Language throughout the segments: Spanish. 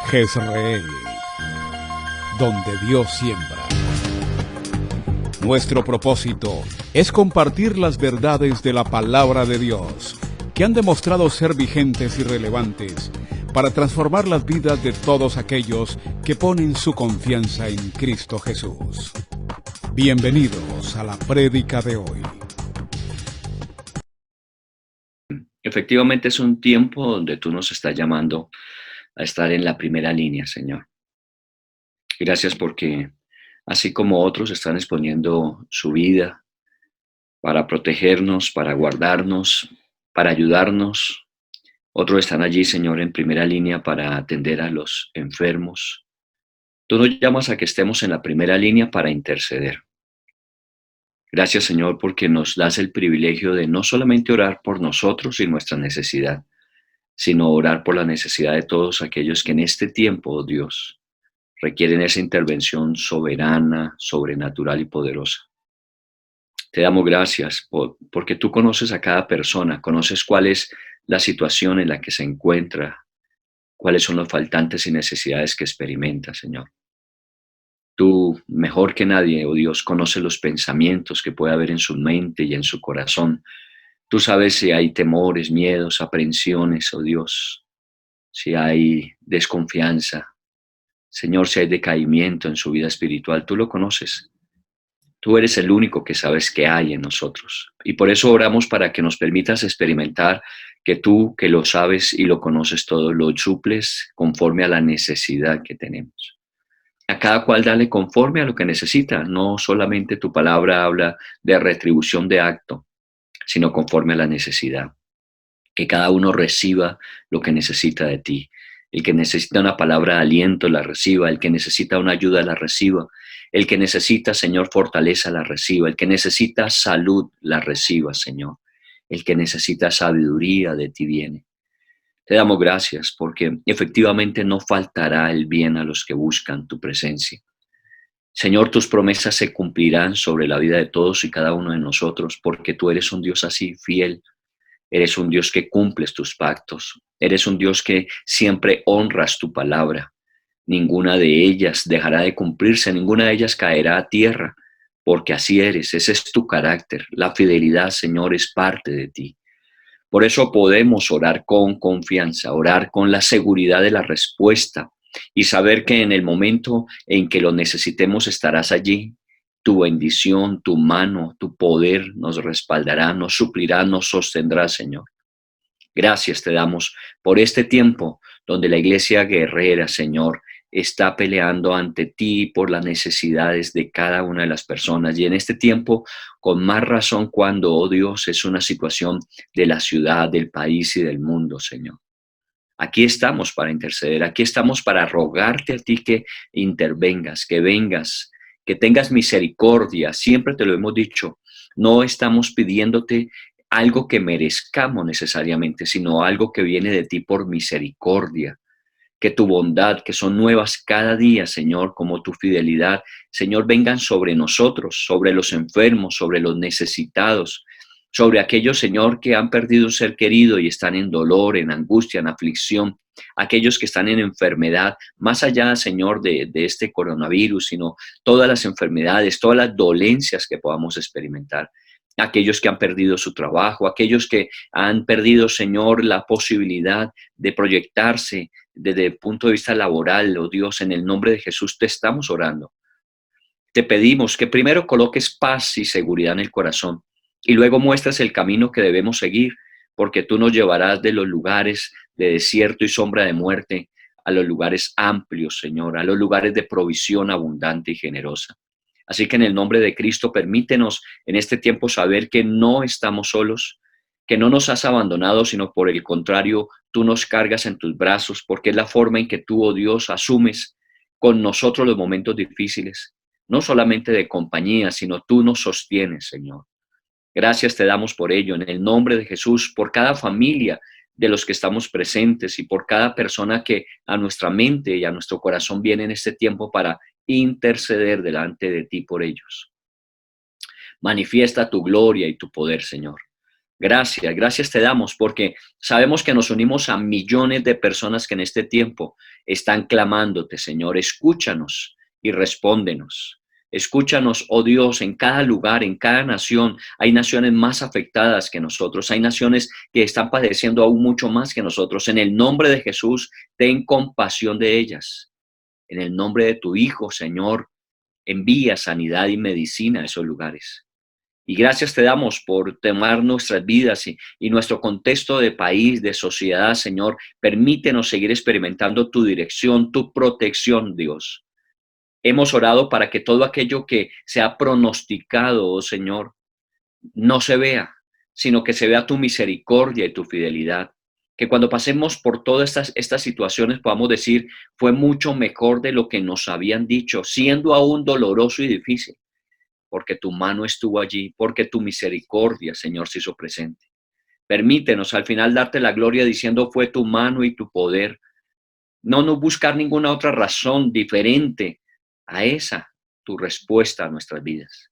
Jezreel, donde Dios siembra. Nuestro propósito es compartir las verdades de la palabra de Dios, que han demostrado ser vigentes y relevantes para transformar las vidas de todos aquellos que ponen su confianza en Cristo Jesús. Bienvenidos a la prédica de hoy. Efectivamente es un tiempo donde tú nos estás llamando a estar en la primera línea, Señor. Gracias porque así como otros están exponiendo su vida para protegernos, para guardarnos, para ayudarnos, otros están allí, Señor, en primera línea para atender a los enfermos. Tú nos llamas a que estemos en la primera línea para interceder. Gracias, Señor, porque nos das el privilegio de no solamente orar por nosotros y nuestra necesidad, sino orar por la necesidad de todos aquellos que en este tiempo, oh Dios, requieren esa intervención soberana, sobrenatural y poderosa. Te damos gracias porque tú conoces a cada persona, conoces cuál es la situación en la que se encuentra, cuáles son los faltantes y necesidades que experimenta, Señor. Tú, mejor que nadie, oh Dios, conoces los pensamientos que puede haber en su mente y en su corazón. Tú sabes si hay temores, miedos, aprensiones, oh Dios, si hay desconfianza. Señor, si hay decaimiento en su vida espiritual, tú lo conoces. Tú eres el único que sabes qué hay en nosotros. Y por eso oramos para que nos permitas experimentar que tú, que lo sabes y lo conoces todo, lo suples conforme a la necesidad que tenemos. A cada cual dale conforme a lo que necesita. No solamente tu palabra habla de retribución de acto, sino conforme a la necesidad. Que cada uno reciba lo que necesita de ti. El que necesita una palabra de aliento la reciba, el que necesita una ayuda la reciba, el que necesita, Señor, fortaleza la reciba, el que necesita salud la reciba, Señor, el que necesita sabiduría de ti viene. Te damos gracias porque efectivamente no faltará el bien a los que buscan tu presencia. Señor, tus promesas se cumplirán sobre la vida de todos y cada uno de nosotros porque tú eres un Dios así fiel. Eres un Dios que cumples tus pactos. Eres un Dios que siempre honras tu palabra. Ninguna de ellas dejará de cumplirse, ninguna de ellas caerá a tierra, porque así eres, ese es tu carácter. La fidelidad, Señor, es parte de ti. Por eso podemos orar con confianza, orar con la seguridad de la respuesta y saber que en el momento en que lo necesitemos estarás allí. Tu bendición, tu mano, tu poder nos respaldará, nos suplirá, nos sostendrá, Señor. Gracias te damos por este tiempo donde la iglesia guerrera, Señor, está peleando ante ti por las necesidades de cada una de las personas. Y en este tiempo, con más razón cuando, oh Dios, es una situación de la ciudad, del país y del mundo, Señor. Aquí estamos para interceder, aquí estamos para rogarte a ti que intervengas, que vengas, que tengas misericordia. Siempre te lo hemos dicho, no estamos pidiéndote algo que merezcamos necesariamente, sino algo que viene de ti por misericordia. Que tu bondad, que son nuevas cada día, Señor, como tu fidelidad, Señor, vengan sobre nosotros, sobre los enfermos, sobre los necesitados, sobre aquellos, Señor, que han perdido un ser querido y están en dolor, en angustia, en aflicción, aquellos que están en enfermedad, más allá, Señor, de este coronavirus, sino todas las enfermedades, todas las dolencias que podamos experimentar. Aquellos que han perdido su trabajo, aquellos que han perdido, Señor, la posibilidad de proyectarse desde el punto de vista laboral, oh Dios, en el nombre de Jesús te estamos orando. Te pedimos que primero coloques paz y seguridad en el corazón y luego muestres el camino que debemos seguir, porque tú nos llevarás de los lugares de desierto y sombra de muerte a los lugares amplios, Señor, a los lugares de provisión abundante y generosa. Así que en el nombre de Cristo, permítenos en este tiempo saber que no estamos solos, que no nos has abandonado, sino por el contrario, tú nos cargas en tus brazos, porque es la forma en que tú, oh Dios, asumes con nosotros los momentos difíciles, no solamente de compañía, sino tú nos sostienes, Señor. Gracias te damos por ello, en el nombre de Jesús, por cada familia de los que estamos presentes y por cada persona que a nuestra mente y a nuestro corazón viene en este tiempo para interceder delante de ti por ellos. Manifiesta tu gloria y tu poder, Señor. Gracias te damos porque sabemos que nos unimos a millones de personas que en este tiempo están clamándote, Señor. Escúchanos y respóndenos. Escúchanos, oh Dios, en cada lugar, en cada nación. Hay naciones más afectadas que nosotros. Hay naciones que están padeciendo aún mucho más que nosotros. En el nombre de Jesús, ten compasión de ellas. En el nombre de tu Hijo, Señor, envía sanidad y medicina a esos lugares. Y gracias te damos por tomar nuestras vidas y nuestro contexto de país, de sociedad, Señor. Permítenos seguir experimentando tu dirección, tu protección, Dios. Hemos orado para que todo aquello que se ha pronosticado, oh Señor, no se vea, sino que se vea tu misericordia y tu fidelidad. Que cuando pasemos por todas estas situaciones podamos decir, fue mucho mejor de lo que nos habían dicho, siendo aún doloroso y difícil, porque tu mano estuvo allí, porque tu misericordia, Señor, se hizo presente. Permítenos al final darte la gloria diciendo fue tu mano y tu poder. No buscar ninguna otra razón diferente a esa, tu respuesta a nuestras vidas.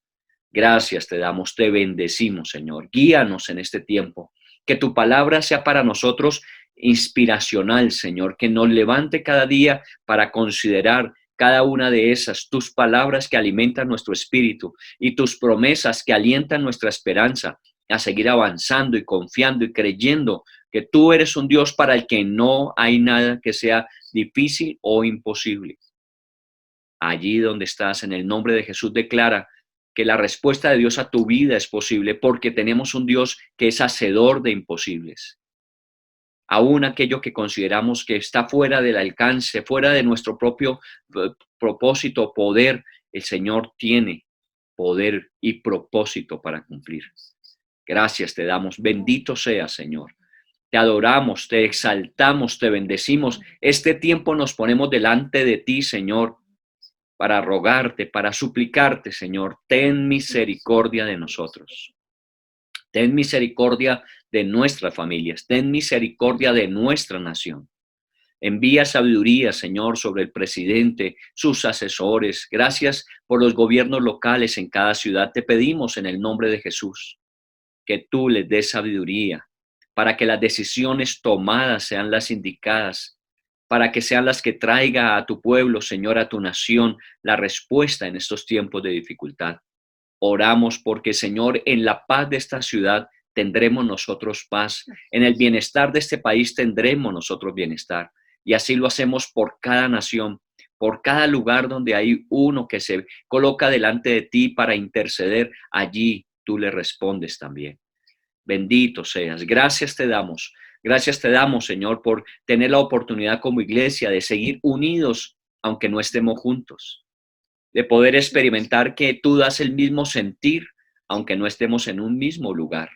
Gracias te damos, te bendecimos, Señor. Guíanos en este tiempo. Que tu palabra sea para nosotros inspiracional, Señor. Que nos levante cada día para considerar cada una de esas, tus palabras que alimentan nuestro espíritu y tus promesas que alientan nuestra esperanza a seguir avanzando y confiando y creyendo que tú eres un Dios para el que no hay nada que sea difícil o imposible. Allí donde estás, en el nombre de Jesús, declara que la respuesta de Dios a tu vida es posible porque tenemos un Dios que es hacedor de imposibles. Aún aquello que consideramos que está fuera del alcance, fuera de nuestro propio propósito, poder, el Señor tiene poder y propósito para cumplir. Gracias te damos. Bendito seas, Señor. Te adoramos, te exaltamos, te bendecimos. Este tiempo nos ponemos delante de ti, Señor, para rogarte, para suplicarte, Señor. Ten misericordia de nosotros. Ten misericordia de nuestras familias. Ten misericordia de nuestra nación. Envía sabiduría, Señor, sobre el presidente, sus asesores. Gracias por los gobiernos locales en cada ciudad. Te pedimos en el nombre de Jesús que tú les des sabiduría para que las decisiones tomadas sean las indicadas, para que sean las que traiga a tu pueblo, Señor, a tu nación, la respuesta en estos tiempos de dificultad. Oramos porque, Señor, en la paz de esta ciudad tendremos nosotros paz. En el bienestar de este país tendremos nosotros bienestar. Y así lo hacemos por cada nación, por cada lugar donde hay uno que se coloca delante de ti para interceder. Allí tú le respondes también. Bendito seas. Gracias te damos, Señor, por tener la oportunidad como iglesia de seguir unidos, aunque no estemos juntos, de poder experimentar que tú das el mismo sentir, aunque no estemos en un mismo lugar.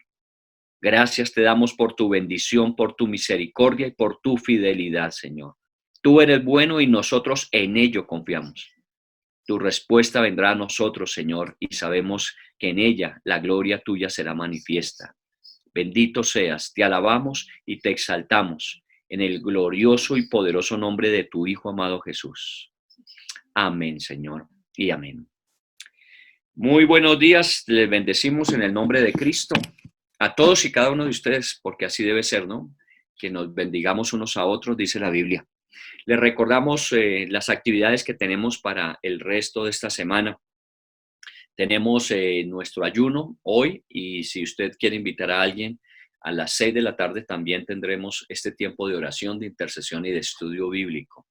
Gracias te damos por tu bendición, por tu misericordia y por tu fidelidad, Señor. Tú eres bueno y nosotros en ello confiamos. Tu respuesta vendrá a nosotros, Señor, y sabemos que en ella la gloria tuya será manifiesta. Bendito seas, te alabamos y te exaltamos en el glorioso y poderoso nombre de tu Hijo amado Jesús. Amén, Señor, y amén. Muy buenos días, les bendecimos en el nombre de Cristo. A todos y cada uno de ustedes, porque así debe ser, ¿no? Que nos bendigamos unos a otros, dice la Biblia. Les recordamos las actividades que tenemos para el resto de esta semana. Tenemos nuestro ayuno hoy y si usted quiere invitar a alguien, a las 6 de la tarde también tendremos este tiempo de oración, de intercesión y de estudio bíblico.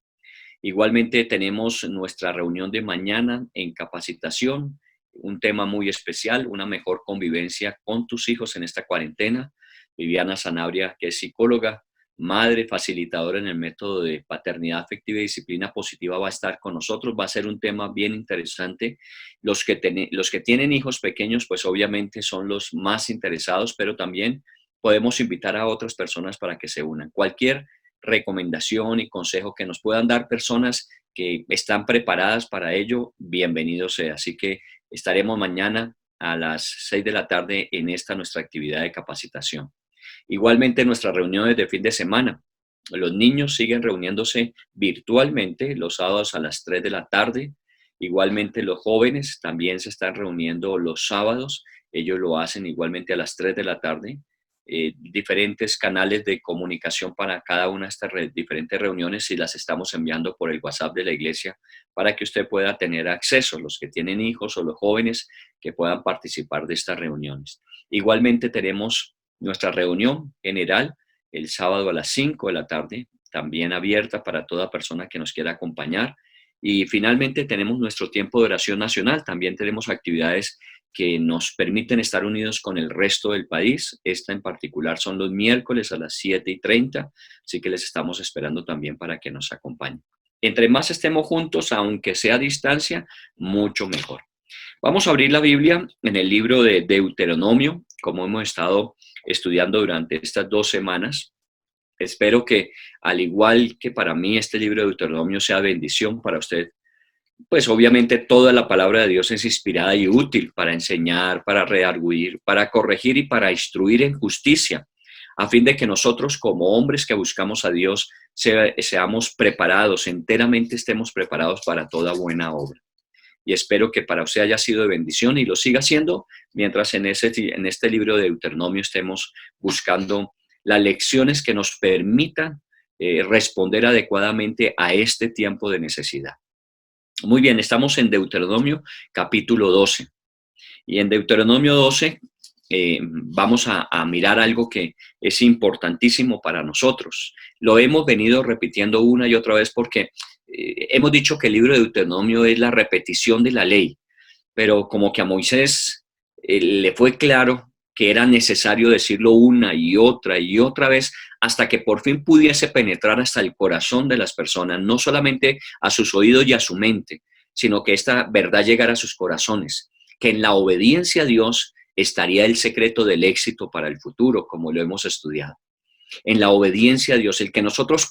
Igualmente tenemos nuestra reunión de mañana en capacitación, un tema muy especial, una mejor convivencia con tus hijos en esta cuarentena. Viviana Sanabria, que es psicóloga, madre facilitadora en el método de paternidad afectiva y disciplina positiva, va a estar con nosotros. Va a ser un tema bien interesante. Los que tienen hijos pequeños, pues obviamente son los más interesados, pero también podemos invitar a otras personas para que se unan. Cualquier recomendación y consejo que nos puedan dar personas que están preparadas para ello, bienvenido sea. Así que estaremos mañana a las 6 de la tarde en esta nuestra actividad de capacitación. Igualmente nuestras reuniones de fin de semana. Los niños siguen reuniéndose virtualmente los sábados a las 3 de la tarde. Igualmente los jóvenes también se están reuniendo los sábados. Ellos lo hacen igualmente a las 3 de la tarde. diferentes canales de comunicación para cada una de estas diferentes reuniones y las estamos enviando por el WhatsApp de la iglesia para que usted pueda tener acceso, los que tienen hijos o los jóvenes que puedan participar de estas reuniones. Igualmente tenemos nuestra reunión general el sábado a las 5 de la tarde, también abierta para toda persona que nos quiera acompañar. Y finalmente tenemos nuestro tiempo de oración nacional. También tenemos actividades que nos permiten estar unidos con el resto del país. Esta en particular son los miércoles a las 7:30, así que les estamos esperando también para que nos acompañen. Entre más estemos juntos, aunque sea a distancia, mucho mejor. Vamos a abrir la Biblia en el libro de Deuteronomio, como hemos estado estudiando durante estas 2 semanas. Espero que, al igual que para mí, este libro de Deuteronomio sea bendición para usted. Pues obviamente toda la palabra de Dios es inspirada y útil para enseñar, para redarguir, para corregir y para instruir en justicia, a fin de que nosotros como hombres que buscamos a Dios seamos preparados, enteramente estemos preparados para toda buena obra. Y espero que para usted haya sido de bendición y lo siga siendo mientras en este libro de Deuteronomio estemos buscando las lecciones que nos permitan responder adecuadamente a este tiempo de necesidad. Muy bien, estamos en Deuteronomio capítulo 12. Y en Deuteronomio 12 vamos a mirar algo que es importantísimo para nosotros. Lo hemos venido repitiendo una y otra vez porque hemos dicho que el libro de Deuteronomio es la repetición de la ley, pero como que a Moisés le fue claro que era necesario decirlo una y otra vez hasta que por fin pudiese penetrar hasta el corazón de las personas, no solamente a sus oídos y a su mente, sino que esta verdad llegara a sus corazones, que en la obediencia a Dios estaría el secreto del éxito para el futuro, como lo hemos estudiado. En la obediencia a Dios, el que nosotros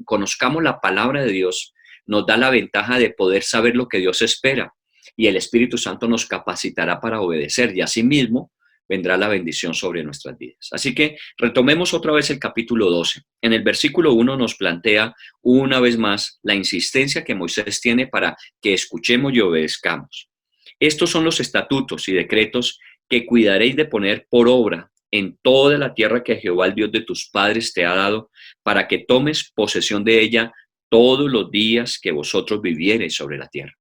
conozcamos la palabra de Dios, nos da la ventaja de poder saber lo que Dios espera y el Espíritu Santo nos capacitará para obedecer y asimismo vendrá la bendición sobre nuestras vidas. Así que retomemos otra vez el capítulo 12. En el versículo 1 nos plantea una vez más la insistencia que Moisés tiene para que escuchemos y obedezcamos. Estos son los estatutos y decretos que cuidaréis de poner por obra en toda la tierra que Jehová, el Dios de tus padres, te ha dado, para que tomes posesión de ella todos los días que vosotros viviereis sobre la tierra.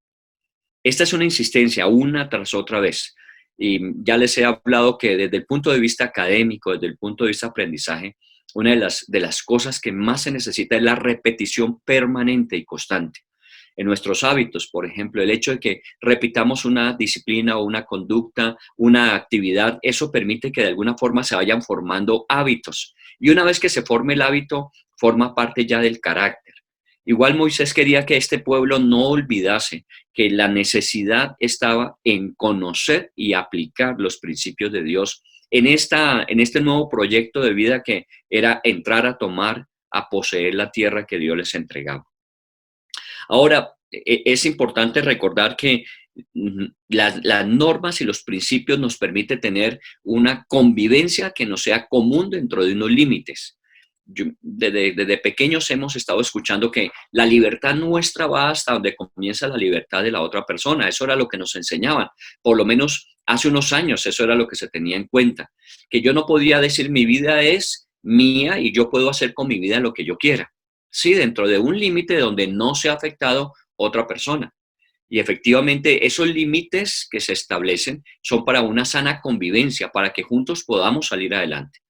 Esta es una insistencia una tras otra vez. Y ya les he hablado que desde el punto de vista académico, desde el punto de vista aprendizaje, una de las cosas que más se necesita es la repetición permanente y constante. En nuestros hábitos, por ejemplo, el hecho de que repitamos una disciplina o una conducta, una actividad, eso permite que de alguna forma se vayan formando hábitos. Y una vez que se forme el hábito, forma parte ya del carácter. Igual Moisés quería que este pueblo no olvidase que la necesidad estaba en conocer y aplicar los principios de Dios en este nuevo proyecto de vida que era entrar a tomar, a poseer la tierra que Dios les entregaba. Ahora, es importante recordar que las normas y los principios nos permiten tener una convivencia que no sea común dentro de unos límites. Desde pequeños hemos estado escuchando que la libertad nuestra va hasta donde comienza la libertad de la otra persona. Eso era lo que nos enseñaban. Por lo menos hace unos años eso era lo que se tenía en cuenta. Que yo no podía decir mi vida es mía y yo puedo hacer con mi vida lo que yo quiera. Sí, dentro de un límite donde no se ha afectado otra persona. Y efectivamente esos límites que se establecen son para una sana convivencia, para que juntos podamos salir adelante.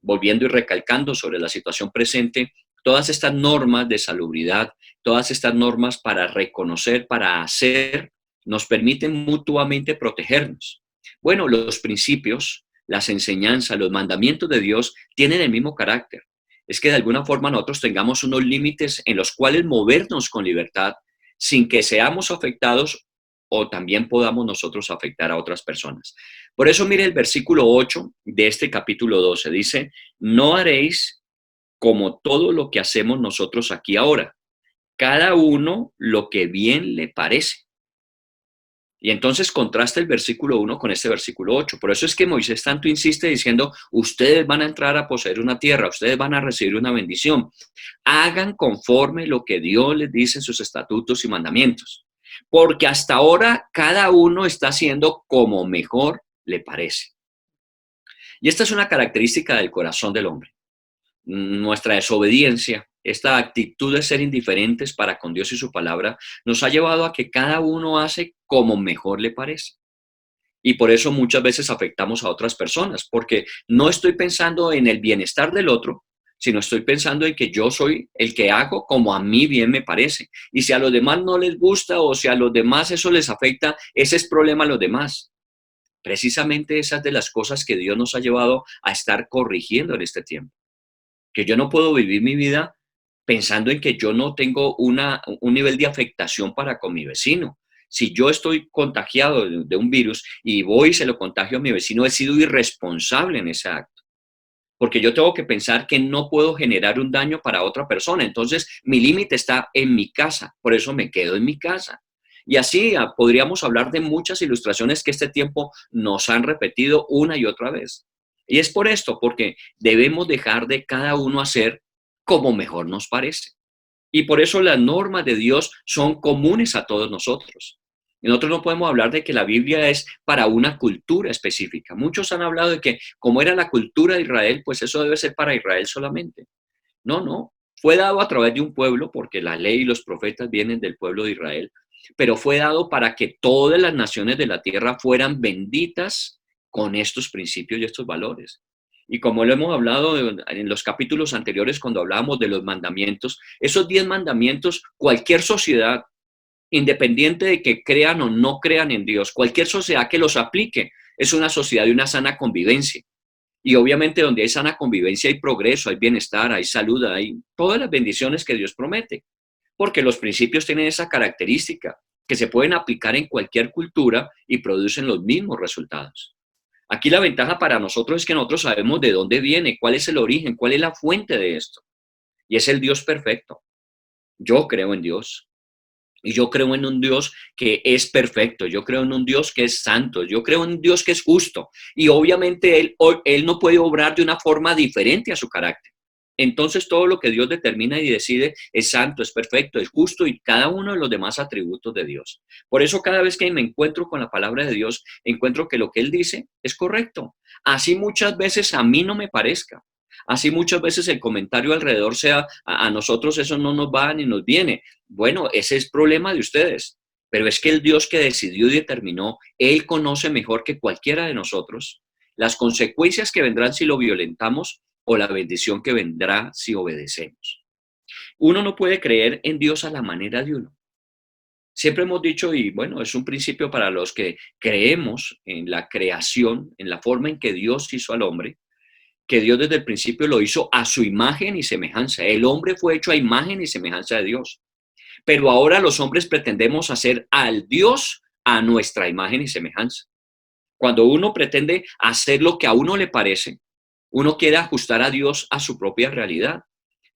Volviendo y recalcando sobre la situación presente, todas estas normas de salubridad, todas estas normas para reconocer, para hacer, nos permiten mutuamente protegernos. Bueno, los principios, las enseñanzas, los mandamientos de Dios tienen el mismo carácter. Es que de alguna forma nosotros tengamos unos límites en los cuales movernos con libertad sin que seamos afectados o también podamos nosotros afectar a otras personas. Por eso mire el versículo 8 de este capítulo 12. Dice, no haréis como todo lo que hacemos nosotros aquí ahora, cada uno lo que bien le parece. Y entonces contrasta el versículo 1 con este versículo 8. Por eso es que Moisés tanto insiste diciendo, ustedes van a entrar a poseer una tierra, ustedes van a recibir una bendición. Hagan conforme lo que Dios les dice en sus estatutos y mandamientos. Porque hasta ahora cada uno está haciendo como mejor le parece. Y esta es una característica del corazón del hombre. Nuestra desobediencia, esta actitud de ser indiferentes para con Dios y su palabra, nos ha llevado a que cada uno hace como mejor le parece. Y por eso muchas veces afectamos a otras personas, porque no estoy pensando en el bienestar del otro, sino estoy pensando en que yo soy el que hago como a mí bien me parece. Y si a los demás no les gusta o si a los demás eso les afecta, ese es problema a los demás. Precisamente esas de las cosas que Dios nos ha llevado a estar corrigiendo en este tiempo. Que yo no puedo vivir mi vida pensando en que yo no tengo un nivel de afectación para con mi vecino. Si yo estoy contagiado de un virus y voy y se lo contagio a mi vecino, he sido irresponsable en ese acto. Porque yo tengo que pensar que no puedo generar un daño para otra persona. Entonces, mi límite está en mi casa. Por eso me quedo en mi casa. Y así podríamos hablar de muchas ilustraciones que este tiempo nos han repetido una y otra vez. Y es por esto, porque debemos dejar de cada uno hacer como mejor nos parece. Y por eso las normas de Dios son comunes a todos nosotros. Y nosotros no podemos hablar de que la Biblia es para una cultura específica. Muchos han hablado de que como era la cultura de Israel, pues eso debe ser para Israel solamente. No, no. Fue dado a través de un pueblo, porque la ley y los profetas vienen del pueblo de Israel, pero fue dado para que todas las naciones de la tierra fueran benditas con estos principios y estos valores. Y como lo hemos hablado en los capítulos anteriores, cuando hablábamos de los mandamientos, esos 10 mandamientos, cualquier sociedad, independiente de que crean o no crean en Dios, cualquier sociedad que los aplique, es una sociedad de una sana convivencia. Y obviamente donde hay sana convivencia hay progreso, hay bienestar, hay salud, hay todas las bendiciones que Dios promete. Porque los principios tienen esa característica, que se pueden aplicar en cualquier cultura y producen los mismos resultados. Aquí la ventaja para nosotros es que nosotros sabemos de dónde viene, cuál es el origen, cuál es la fuente de esto. Y es el Dios perfecto. Yo creo en Dios. Y yo creo en un Dios que es perfecto, yo creo en un Dios que es santo, yo creo en un Dios que es justo. Y obviamente él no puede obrar de una forma diferente a su carácter. Entonces todo lo que Dios determina y decide es santo, es perfecto, es justo y cada uno de los demás atributos de Dios. Por eso cada vez que me encuentro con la palabra de Dios, encuentro que lo que Él dice es correcto. Así muchas veces a mí no me parezca. Así muchas veces el comentario alrededor sea, a nosotros eso no nos va ni nos viene. Bueno, ese es problema de ustedes. Pero es que el Dios que decidió y determinó, Él conoce mejor que cualquiera de nosotros las consecuencias que vendrán si lo violentamos o la bendición que vendrá si obedecemos. Uno no puede creer en Dios a la manera de uno. Siempre hemos dicho, y bueno, es un principio para los que creemos en la creación, en la forma en que Dios hizo al hombre, que Dios desde el principio lo hizo a su imagen y semejanza. El hombre fue hecho a imagen y semejanza de Dios. Pero ahora los hombres pretendemos hacer al Dios a nuestra imagen y semejanza. Cuando uno pretende hacer lo que a uno le parece, uno quiere ajustar a Dios a su propia realidad.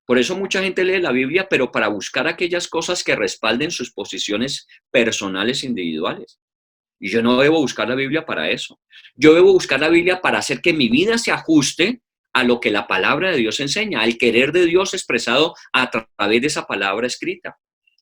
Por eso mucha gente lee la Biblia, pero para buscar aquellas cosas que respalden sus posiciones personales individuales. Y yo no debo buscar la Biblia para eso. Yo debo buscar la Biblia para hacer que mi vida se ajuste a lo que la palabra de Dios enseña, al querer de Dios expresado a través de esa palabra escrita.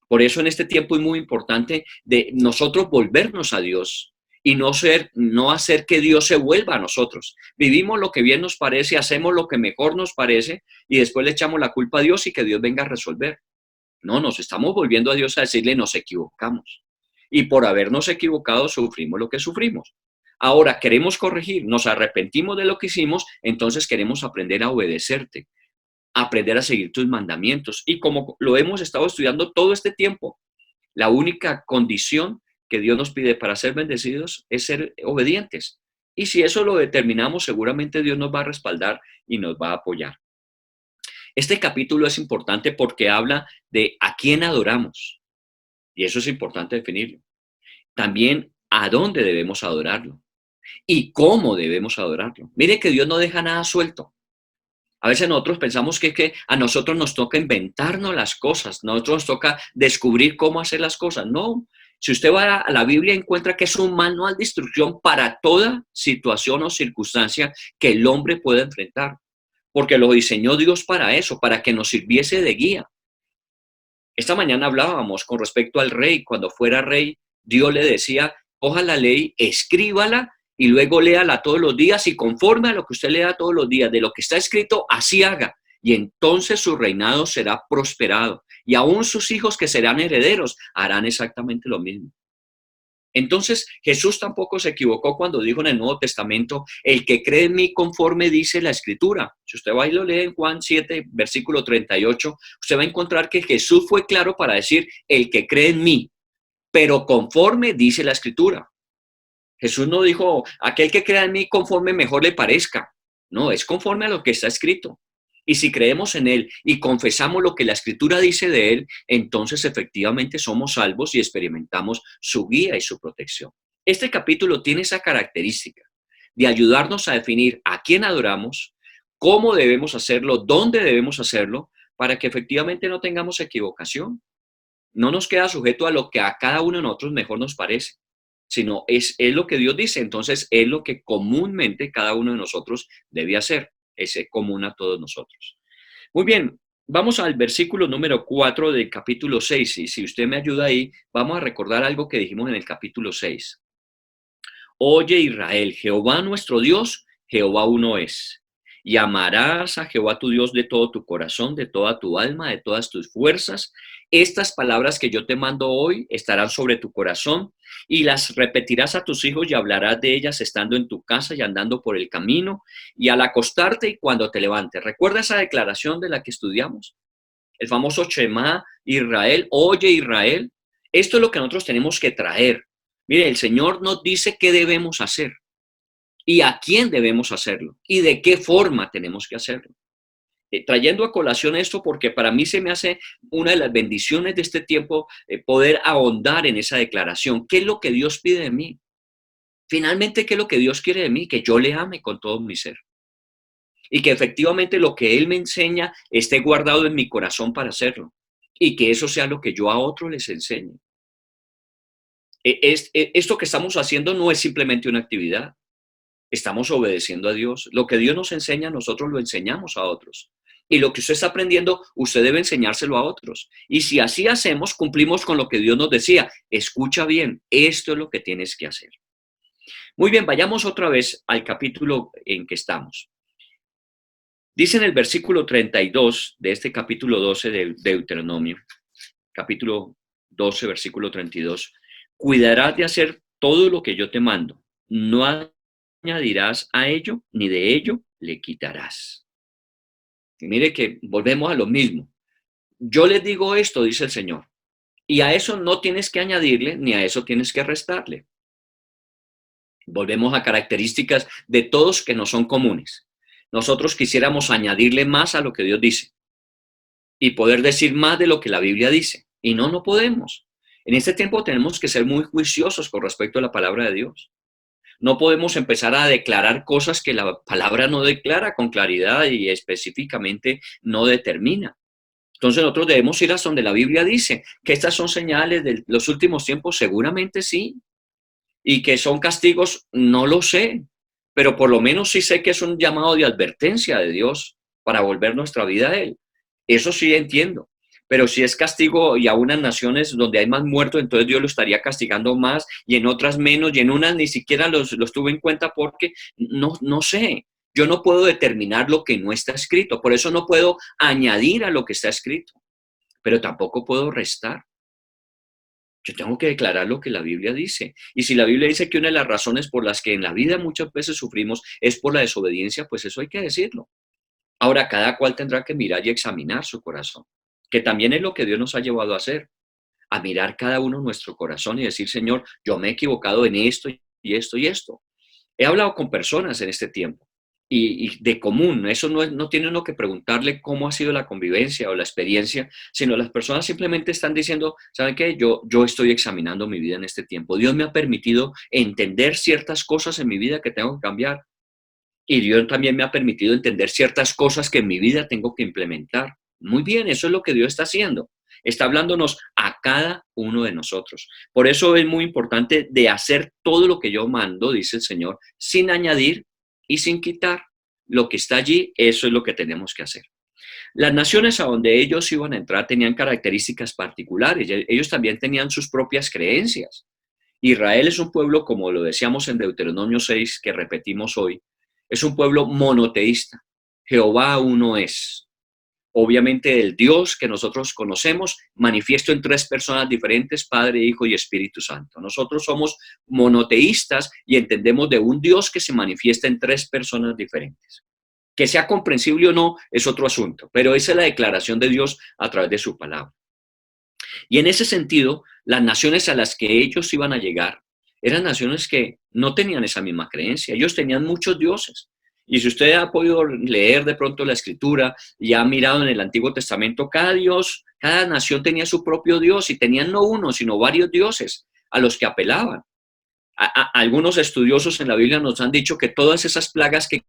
Por eso en este tiempo es muy importante de nosotros volvernos a Dios y no hacer que Dios se vuelva a nosotros. Vivimos lo que bien nos parece, hacemos lo que mejor nos parece y después le echamos la culpa a Dios y que Dios venga a resolver. No, nos estamos volviendo a Dios a decirle nos equivocamos. Y por habernos equivocado sufrimos lo que sufrimos. Ahora queremos corregir, nos arrepentimos de lo que hicimos, entonces queremos aprender a obedecerte, aprender a seguir tus mandamientos. Y como lo hemos estado estudiando todo este tiempo, la única condición que Dios nos pide para ser bendecidos es ser obedientes. Y si eso lo determinamos, seguramente Dios nos va a respaldar y nos va a apoyar. Este capítulo es importante porque habla de a quién adoramos. Y eso es importante definirlo. También a dónde debemos adorarlo y cómo debemos adorarlo. Mire que Dios no deja nada suelto. A veces nosotros pensamos que a nosotros nos toca inventarnos las cosas, nosotros nos toca descubrir cómo hacer las cosas. No, si usted va a la Biblia encuentra que es un manual de instrucción para toda situación o circunstancia que el hombre pueda enfrentar, porque lo diseñó Dios para eso, para que nos sirviese de guía. Esta mañana hablábamos con respecto al rey, cuando fuera rey, Dios le decía, coja la ley, escríbala y luego léala todos los días y conforme a lo que usted lea todos los días de lo que está escrito, así haga. Y entonces su reinado será prosperado y aún sus hijos que serán herederos harán exactamente lo mismo. Entonces Jesús tampoco se equivocó cuando dijo en el Nuevo Testamento, el que cree en mí conforme dice la Escritura. Si usted va y lo lee en Juan 7, versículo 38, usted va a encontrar que Jesús fue claro para decir, el que cree en mí, pero conforme dice la Escritura. Jesús no dijo, aquel que crea en mí conforme mejor le parezca. No, es conforme a lo que está escrito. Y si creemos en Él y confesamos lo que la Escritura dice de Él, entonces efectivamente somos salvos y experimentamos su guía y su protección. Este capítulo tiene esa característica de ayudarnos a definir a quién adoramos, cómo debemos hacerlo, dónde debemos hacerlo, para que efectivamente no tengamos equivocación. No nos queda sujeto a lo que a cada uno de nosotros mejor nos parece, sino es lo que Dios dice. Entonces es lo que comúnmente cada uno de nosotros debe hacer. Es común a todos nosotros. Muy bien, vamos al versículo número 4 del capítulo 6. Y si usted me ayuda ahí, vamos a recordar algo que dijimos en el capítulo 6. Oye Israel, Jehová nuestro Dios, Jehová uno es. Y amarás a Jehová tu Dios de todo tu corazón, de toda tu alma, de todas tus fuerzas. Estas palabras que yo te mando hoy estarán sobre tu corazón y las repetirás a tus hijos y hablarás de ellas estando en tu casa y andando por el camino y al acostarte y cuando te levantes. ¿Recuerda esa declaración de la que estudiamos? El famoso Shema Israel, oye Israel. Esto es lo que nosotros tenemos que traer. Mire, el Señor nos dice qué debemos hacer y a quién debemos hacerlo y de qué forma tenemos que hacerlo. Trayendo a colación esto porque para mí se me hace una de las bendiciones de este tiempo poder ahondar en esa declaración. ¿Qué es lo que Dios pide de mí? Finalmente, ¿qué es lo que Dios quiere de mí? Que yo le ame con todo mi ser. Y que efectivamente lo que Él me enseña esté guardado en mi corazón para hacerlo. Y que eso sea lo que yo a otros les enseñe. Esto que estamos haciendo no es simplemente una actividad. Estamos obedeciendo a Dios. Lo que Dios nos enseña, nosotros lo enseñamos a otros. Y lo que usted está aprendiendo, usted debe enseñárselo a otros. Y si así hacemos, cumplimos con lo que Dios nos decía. Escucha bien, esto es lo que tienes que hacer. Muy bien, vayamos otra vez al capítulo en que estamos. Dice en el versículo 32 de este capítulo 12 de Deuteronomio, capítulo 12, versículo 32, cuidarás de hacer todo lo que yo te mando. No añadirás a ello, ni de ello le quitarás. Y mire que volvemos a lo mismo. Yo les digo esto, dice el Señor, y a eso no tienes que añadirle, ni a eso tienes que restarle. Volvemos a características de todos que no son comunes. Nosotros quisiéramos añadirle más a lo que Dios dice y poder decir más de lo que la Biblia dice. Y no podemos. En este tiempo tenemos que ser muy juiciosos con respecto a la palabra de Dios. No podemos empezar a declarar cosas que la palabra no declara con claridad y específicamente no determina. Entonces nosotros debemos ir hasta donde la Biblia dice que estas son señales de los últimos tiempos, seguramente sí, y que son castigos, no lo sé, pero por lo menos sí sé que es un llamado de advertencia de Dios para volver nuestra vida a Él. Eso sí entiendo. Pero si es castigo y a unas naciones donde hay más muertos, entonces Dios lo estaría castigando más y en otras menos y en unas ni siquiera los tuve en cuenta porque no sé. Yo no puedo determinar lo que no está escrito. Por eso no puedo añadir a lo que está escrito, pero tampoco puedo restar. Yo tengo que declarar lo que la Biblia dice. Y si la Biblia dice que una de las razones por las que en la vida muchas veces sufrimos es por la desobediencia, pues eso hay que decirlo. Ahora, cada cual tendrá que mirar y examinar su corazón, que también es lo que Dios nos ha llevado a hacer, a mirar cada uno nuestro corazón y decir, Señor, yo me he equivocado en esto y esto y esto. He hablado con personas en este tiempo y de común, eso no tiene uno que preguntarle cómo ha sido la convivencia o la experiencia, sino las personas simplemente están diciendo, ¿saben qué? Yo estoy examinando mi vida en este tiempo. Dios me ha permitido entender ciertas cosas en mi vida que tengo que cambiar. Y Dios también me ha permitido entender ciertas cosas que en mi vida tengo que implementar. Muy bien, eso es lo que Dios está haciendo. Está hablándonos a cada uno de nosotros. Por eso es muy importante de hacer todo lo que yo mando, dice el Señor, sin añadir y sin quitar. Lo que está allí, eso es lo que tenemos que hacer. Las naciones a donde ellos iban a entrar tenían características particulares. Ellos también tenían sus propias creencias. Israel es un pueblo, como lo decíamos en Deuteronomio 6, que repetimos hoy, es un pueblo monoteísta. Jehová uno es. Obviamente el Dios que nosotros conocemos, manifiesto en tres personas diferentes, Padre, Hijo y Espíritu Santo. Nosotros somos monoteístas y entendemos de un Dios que se manifiesta en tres personas diferentes. Que sea comprensible o no es otro asunto, pero esa es la declaración de Dios a través de su palabra. Y en ese sentido, las naciones a las que ellos iban a llegar eran naciones que no tenían esa misma creencia. Ellos tenían muchos dioses. Y si usted ha podido leer de pronto la escritura y ha mirado en el Antiguo Testamento, cada dios, cada nación tenía su propio dios y tenían no uno, sino varios dioses a los que apelaban. Algunos estudiosos en la Biblia nos han dicho que todas esas plagas que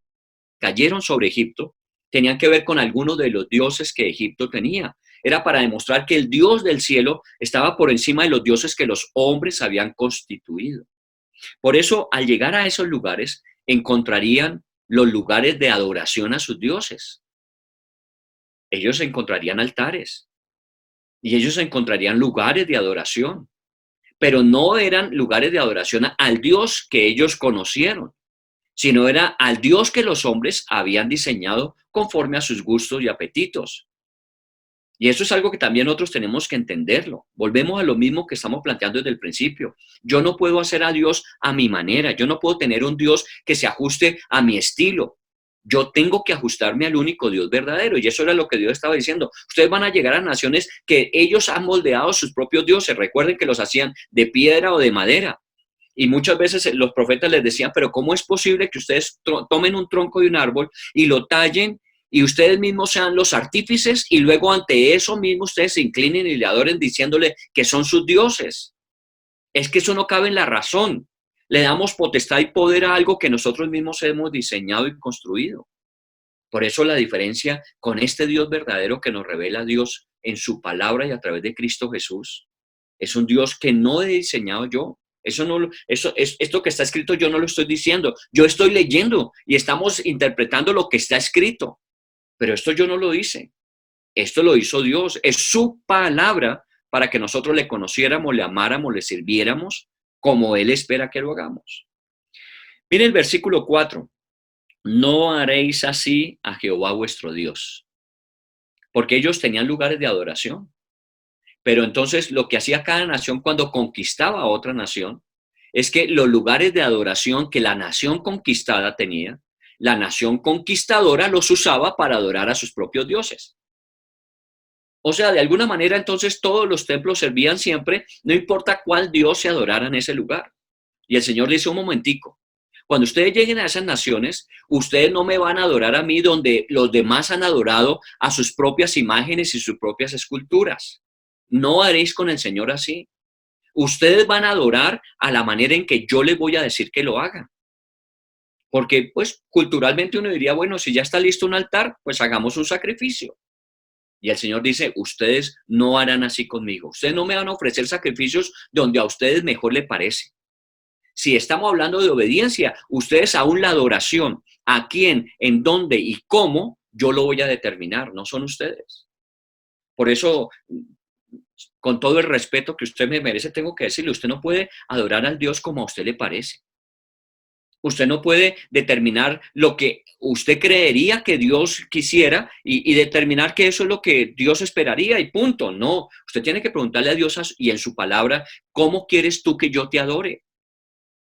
cayeron sobre Egipto tenían que ver con algunos de los dioses que Egipto tenía. Era para demostrar que el Dios del cielo estaba por encima de los dioses que los hombres habían constituido. Por eso, al llegar a esos lugares, encontrarían los lugares de adoración a sus dioses. Ellos encontrarían altares y ellos encontrarían lugares de adoración, pero no eran lugares de adoración al Dios que ellos conocieron, sino era al Dios que los hombres habían diseñado conforme a sus gustos y apetitos. Y eso es algo que también nosotros tenemos que entenderlo. Volvemos a lo mismo que estamos planteando desde el principio. Yo no puedo hacer a Dios a mi manera. Yo no puedo tener un Dios que se ajuste a mi estilo. Yo tengo que ajustarme al único Dios verdadero. Y eso era lo que Dios estaba diciendo. Ustedes van a llegar a naciones que ellos han moldeado sus propios dioses. Recuerden que los hacían de piedra o de madera. Y muchas veces los profetas les decían, pero ¿cómo es posible que ustedes tomen un tronco de un árbol y lo tallen y ustedes mismos sean los artífices y luego ante eso mismo ustedes se inclinen y le adoren diciéndole que son sus dioses? Es que eso no cabe en la razón. Le damos potestad y poder a algo que nosotros mismos hemos diseñado y construido. Por eso la diferencia con este Dios verdadero que nos revela Dios en su palabra y a través de Cristo Jesús, es un Dios que no he diseñado yo. Esto que está escrito yo no lo estoy diciendo. Yo estoy leyendo y estamos interpretando lo que está escrito. Pero esto yo no lo hice. Esto lo hizo Dios. Es su palabra para que nosotros le conociéramos, le amáramos, le sirviéramos como Él espera que lo hagamos. Mire el versículo 4. No haréis así a Jehová vuestro Dios. Porque ellos tenían lugares de adoración. Pero entonces lo que hacía cada nación cuando conquistaba a otra nación es que los lugares de adoración que la nación conquistada tenía, la nación conquistadora los usaba para adorar a sus propios dioses. O sea, de alguna manera entonces todos los templos servían siempre, no importa cuál dios se adorara en ese lugar. Y el Señor dice un momentico, cuando ustedes lleguen a esas naciones, ustedes no me van a adorar a mí donde los demás han adorado a sus propias imágenes y sus propias esculturas. No haréis con el Señor así. Ustedes van a adorar a la manera en que yo les voy a decir que lo hagan. Porque, pues, culturalmente uno diría, bueno, si ya está listo un altar, pues hagamos un sacrificio. Y el Señor dice, ustedes no harán así conmigo. Ustedes no me van a ofrecer sacrificios donde a ustedes mejor les parece. Si estamos hablando de obediencia, ustedes aún la adoración, a quién, en dónde y cómo, yo lo voy a determinar, no son ustedes. Por eso, con todo el respeto que usted me merece, tengo que decirle, usted no puede adorar al Dios como a usted le parece. Usted no puede determinar lo que usted creería que Dios quisiera y determinar que eso es lo que Dios esperaría y punto. No, usted tiene que preguntarle a Dios y en su palabra, ¿cómo quieres tú que yo te adore?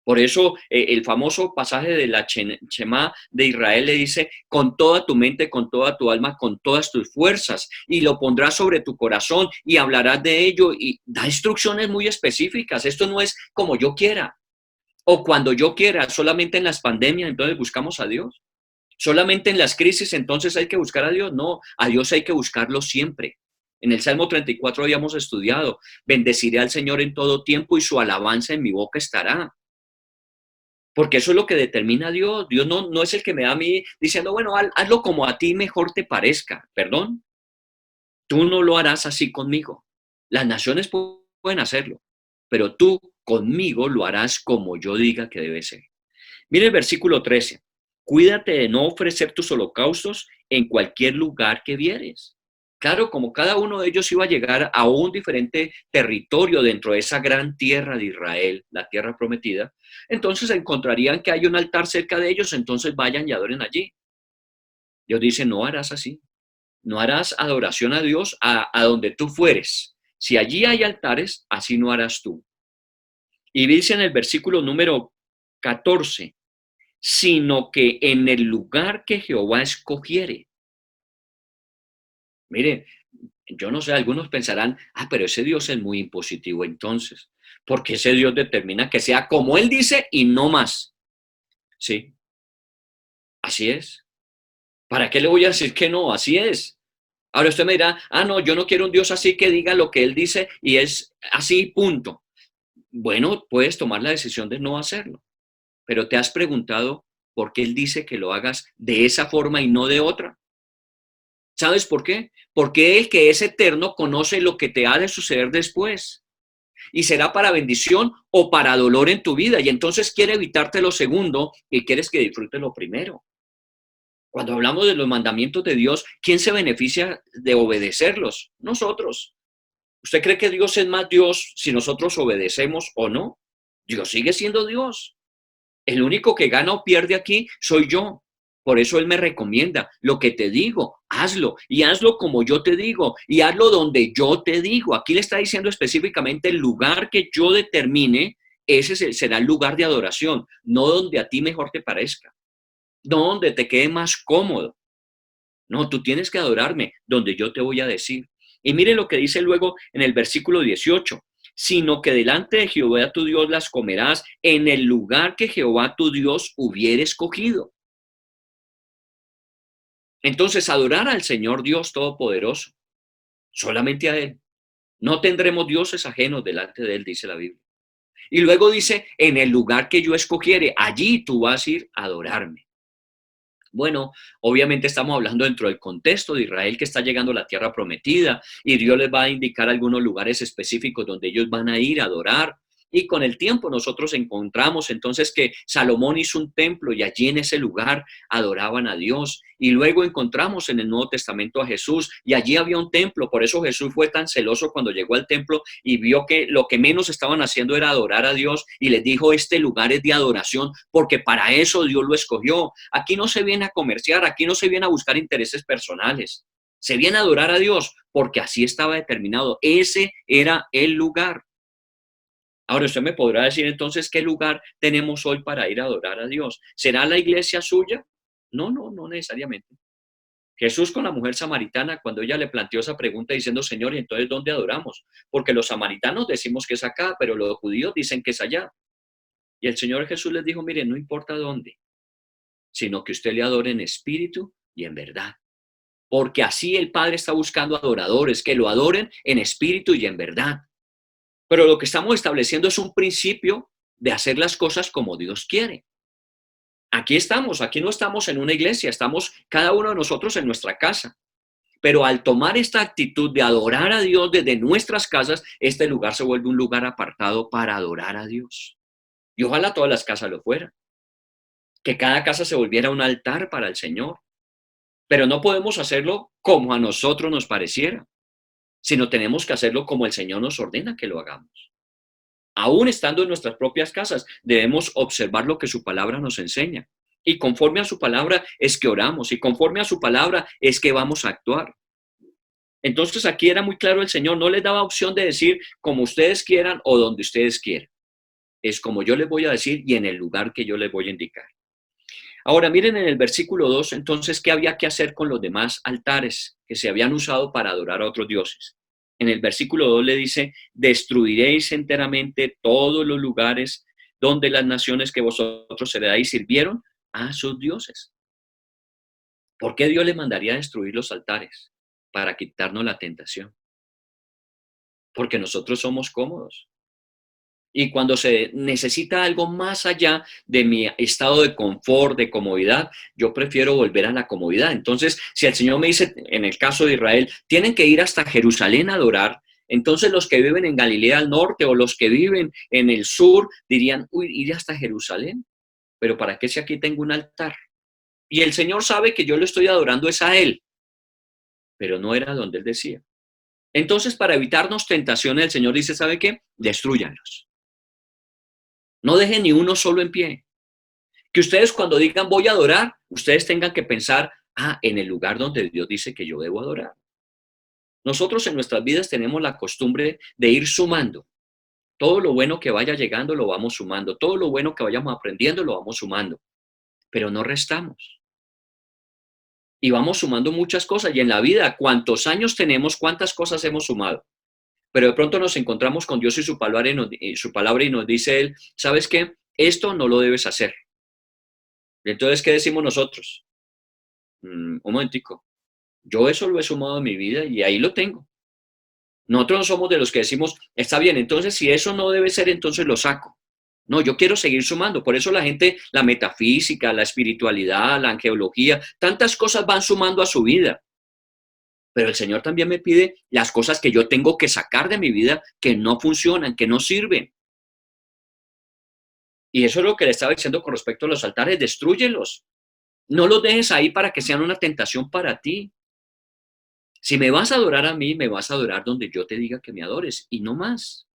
Por eso el famoso pasaje de la Shema de Israel le dice, con toda tu mente, con toda tu alma, con todas tus fuerzas, y lo pondrás sobre tu corazón y hablarás de ello y da instrucciones muy específicas. Esto no es como yo quiera o cuando yo quiera, solamente en las pandemias, entonces buscamos a Dios. Solamente en las crisis, entonces hay que buscar a Dios. No, a Dios hay que buscarlo siempre. En el Salmo 34 habíamos estudiado, bendeciré al Señor en todo tiempo y su alabanza en mi boca estará. Porque eso es lo que determina a Dios. Dios no es el que me da a mí diciendo, bueno, hazlo como a ti mejor te parezca. Perdón, tú no lo harás así conmigo. Las naciones pueden hacerlo, pero tú conmigo lo harás como yo diga que debe ser. Mire el versículo 13. Cuídate de no ofrecer tus holocaustos en cualquier lugar que vieres. Claro, como cada uno de ellos iba a llegar a un diferente territorio dentro de esa gran tierra de Israel, la tierra prometida, entonces encontrarían que hay un altar cerca de ellos, entonces vayan y adoren allí. Dios dice, no harás así, no harás adoración a Dios a donde tú fueres. Si allí hay altares, así no harás tú. Y dice en el versículo número 14, sino que en el lugar que Jehová escogiere. Mire, yo no sé, algunos pensarán, pero ese Dios es muy impositivo entonces, porque ese Dios determina que sea como Él dice y no más. Sí, así es. ¿Para qué le voy a decir que no? Así es. Ahora usted me dirá, no, yo no quiero un Dios así que diga lo que Él dice y es así, punto. Bueno, puedes tomar la decisión de no hacerlo, pero te has preguntado por qué Él dice que lo hagas de esa forma y no de otra. ¿Sabes por qué? Porque Él, que es eterno, conoce lo que te ha de suceder después. Y será para bendición o para dolor en tu vida. Y entonces quiere evitarte lo segundo y quieres que disfrutes lo primero. Cuando hablamos de los mandamientos de Dios, ¿quién se beneficia de obedecerlos? Nosotros. ¿Usted cree que Dios es más Dios si nosotros obedecemos o no? Dios sigue siendo Dios. El único que gana o pierde aquí soy yo. Por eso Él me recomienda, lo que te digo, hazlo. Y hazlo como yo te digo. Y hazlo donde yo te digo. Aquí le está diciendo específicamente el lugar que yo determine, ese será el lugar de adoración. No donde a ti mejor te parezca. No donde te quede más cómodo. No, tú tienes que adorarme donde yo te voy a decir. Y mire lo que dice luego en el versículo 18, sino que delante de Jehová tu Dios las comerás en el lugar que Jehová tu Dios hubiere escogido. Entonces, adorar al Señor Dios Todopoderoso, solamente a Él. No tendremos dioses ajenos delante de Él, dice la Biblia. Y luego dice, en el lugar que yo escogiere, allí tú vas a ir a adorarme. Bueno, obviamente estamos hablando dentro del contexto de Israel que está llegando a la tierra prometida y Dios les va a indicar algunos lugares específicos donde ellos van a ir a adorar. Y con el tiempo nosotros encontramos entonces que Salomón hizo un templo y allí en ese lugar adoraban a Dios. Y luego encontramos en el Nuevo Testamento a Jesús y allí había un templo. Por eso Jesús fue tan celoso cuando llegó al templo y vio que lo que menos estaban haciendo era adorar a Dios y les dijo, este lugar es de adoración porque para eso Dios lo escogió. Aquí no se viene a comerciar, aquí no se viene a buscar intereses personales. Se viene a adorar a Dios porque así estaba determinado. Ese era el lugar. Ahora usted me podrá decir entonces qué lugar tenemos hoy para ir a adorar a Dios. ¿Será la iglesia suya? No, no, no necesariamente. Jesús con la mujer samaritana, cuando ella le planteó esa pregunta diciendo, Señor, ¿y entonces dónde adoramos? Porque los samaritanos decimos que es acá, pero los judíos dicen que es allá. Y el Señor Jesús les dijo, mire, no importa dónde, sino que usted le adore en espíritu y en verdad. Porque así el Padre está buscando adoradores, que lo adoren en espíritu y en verdad. Pero lo que estamos estableciendo es un principio de hacer las cosas como Dios quiere. Aquí no estamos en una iglesia, estamos cada uno de nosotros en nuestra casa. Pero al tomar esta actitud de adorar a Dios desde nuestras casas, este lugar se vuelve un lugar apartado para adorar a Dios. Y ojalá todas las casas lo fueran. Que cada casa se volviera un altar para el Señor. Pero no podemos hacerlo como a nosotros nos pareciera, sino tenemos que hacerlo como el Señor nos ordena que lo hagamos. Aún estando en nuestras propias casas, debemos observar lo que su palabra nos enseña. Y conforme a su palabra es que oramos, y conforme a su palabra es que vamos a actuar. Entonces aquí era muy claro el Señor, no les daba opción de decir como ustedes quieran o donde ustedes quieran. Es como yo les voy a decir y en el lugar que yo les voy a indicar. Ahora miren en el versículo 2, entonces, ¿qué había que hacer con los demás altares que se habían usado para adorar a otros dioses? En el versículo 2 le dice, destruiréis enteramente todos los lugares donde las naciones que vosotros heredáis sirvieron a sus dioses. ¿Por qué Dios le mandaría a destruir los altares? Para quitarnos la tentación. Porque nosotros somos cómodos. Y cuando se necesita algo más allá de mi estado de confort, de comodidad, yo prefiero volver a la comodidad. Entonces, si el Señor me dice, en el caso de Israel, tienen que ir hasta Jerusalén a adorar, entonces los que viven en Galilea al norte o los que viven en el sur dirían, uy, ir hasta Jerusalén, pero ¿para qué si aquí tengo un altar? Y el Señor sabe que yo lo estoy adorando es a Él, pero no era donde él decía. Entonces, para evitarnos tentaciones, el Señor dice, ¿sabe qué? Destrúyanlos. No dejen ni uno solo en pie. Que ustedes cuando digan voy a adorar, ustedes tengan que pensar, en el lugar donde Dios dice que yo debo adorar. Nosotros en nuestras vidas tenemos la costumbre de ir sumando. Todo lo bueno que vaya llegando lo vamos sumando. Todo lo bueno que vayamos aprendiendo lo vamos sumando. Pero no restamos. Y vamos sumando muchas cosas. Y en la vida, ¿cuántos años tenemos? ¿Cuántas cosas hemos sumado? Pero de pronto nos encontramos con Dios y su palabra y nos dice Él, ¿sabes qué? Esto no lo debes hacer. Y entonces, ¿qué decimos nosotros? Un momentico. Yo eso lo he sumado en mi vida y ahí lo tengo. Nosotros no somos de los que decimos, está bien, entonces si eso no debe ser, entonces lo saco. No, yo quiero seguir sumando. Por eso la gente, la metafísica, la espiritualidad, la angeología, tantas cosas van sumando a su vida. Pero el Señor también me pide las cosas que yo tengo que sacar de mi vida que no funcionan, que no sirven. Y eso es lo que le estaba diciendo con respecto a los altares, destrúyelos. No los dejes ahí para que sean una tentación para ti. Si me vas a adorar a mí, me vas a adorar donde yo te diga que me adores y no más.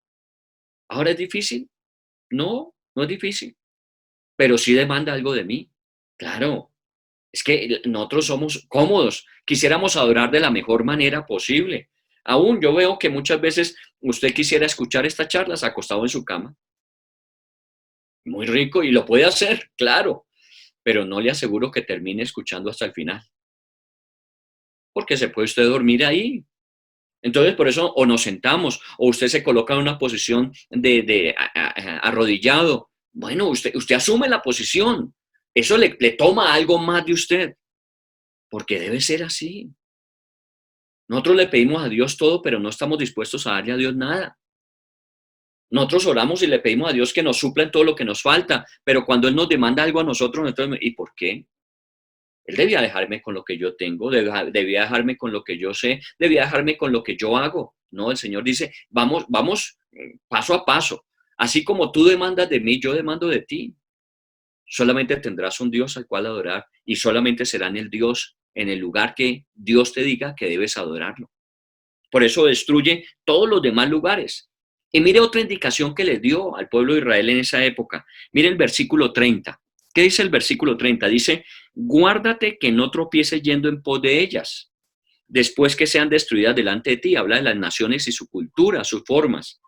¿Ahora es difícil? No, no es difícil, pero sí demanda algo de mí. Claro, es que nosotros somos cómodos, quisiéramos adorar de la mejor manera posible. Aún yo veo que muchas veces usted quisiera escuchar estas charlas acostado en su cama. Muy rico y lo puede hacer, claro, pero no le aseguro que termine escuchando hasta el final, porque se puede usted dormir ahí. Entonces, por eso o nos sentamos o usted se coloca en una posición de arrodillado. Bueno, usted asume la posición. Eso le toma algo más de usted, porque debe ser así. Nosotros le pedimos a Dios todo, pero no estamos dispuestos a darle a Dios nada. Nosotros oramos y le pedimos a Dios que nos supla en todo lo que nos falta, pero cuando Él nos demanda algo a nosotros, ¿y por qué? Él debía dejarme con lo que yo tengo, debía dejarme con lo que yo sé, debía dejarme con lo que yo hago. No, el Señor dice, vamos paso a paso. Así como tú demandas de mí, yo demando de ti. Solamente tendrás un Dios al cual adorar y solamente será en el Dios, en el lugar que Dios te diga que debes adorarlo. Por eso destruye todos los demás lugares. Y mire otra indicación que le dio al pueblo de Israel en esa época. Mire el versículo 30. ¿Qué dice el versículo 30? Dice, guárdate que no tropieces yendo en pos de ellas, después que sean destruidas delante de ti. Habla de las naciones y su cultura, sus formas.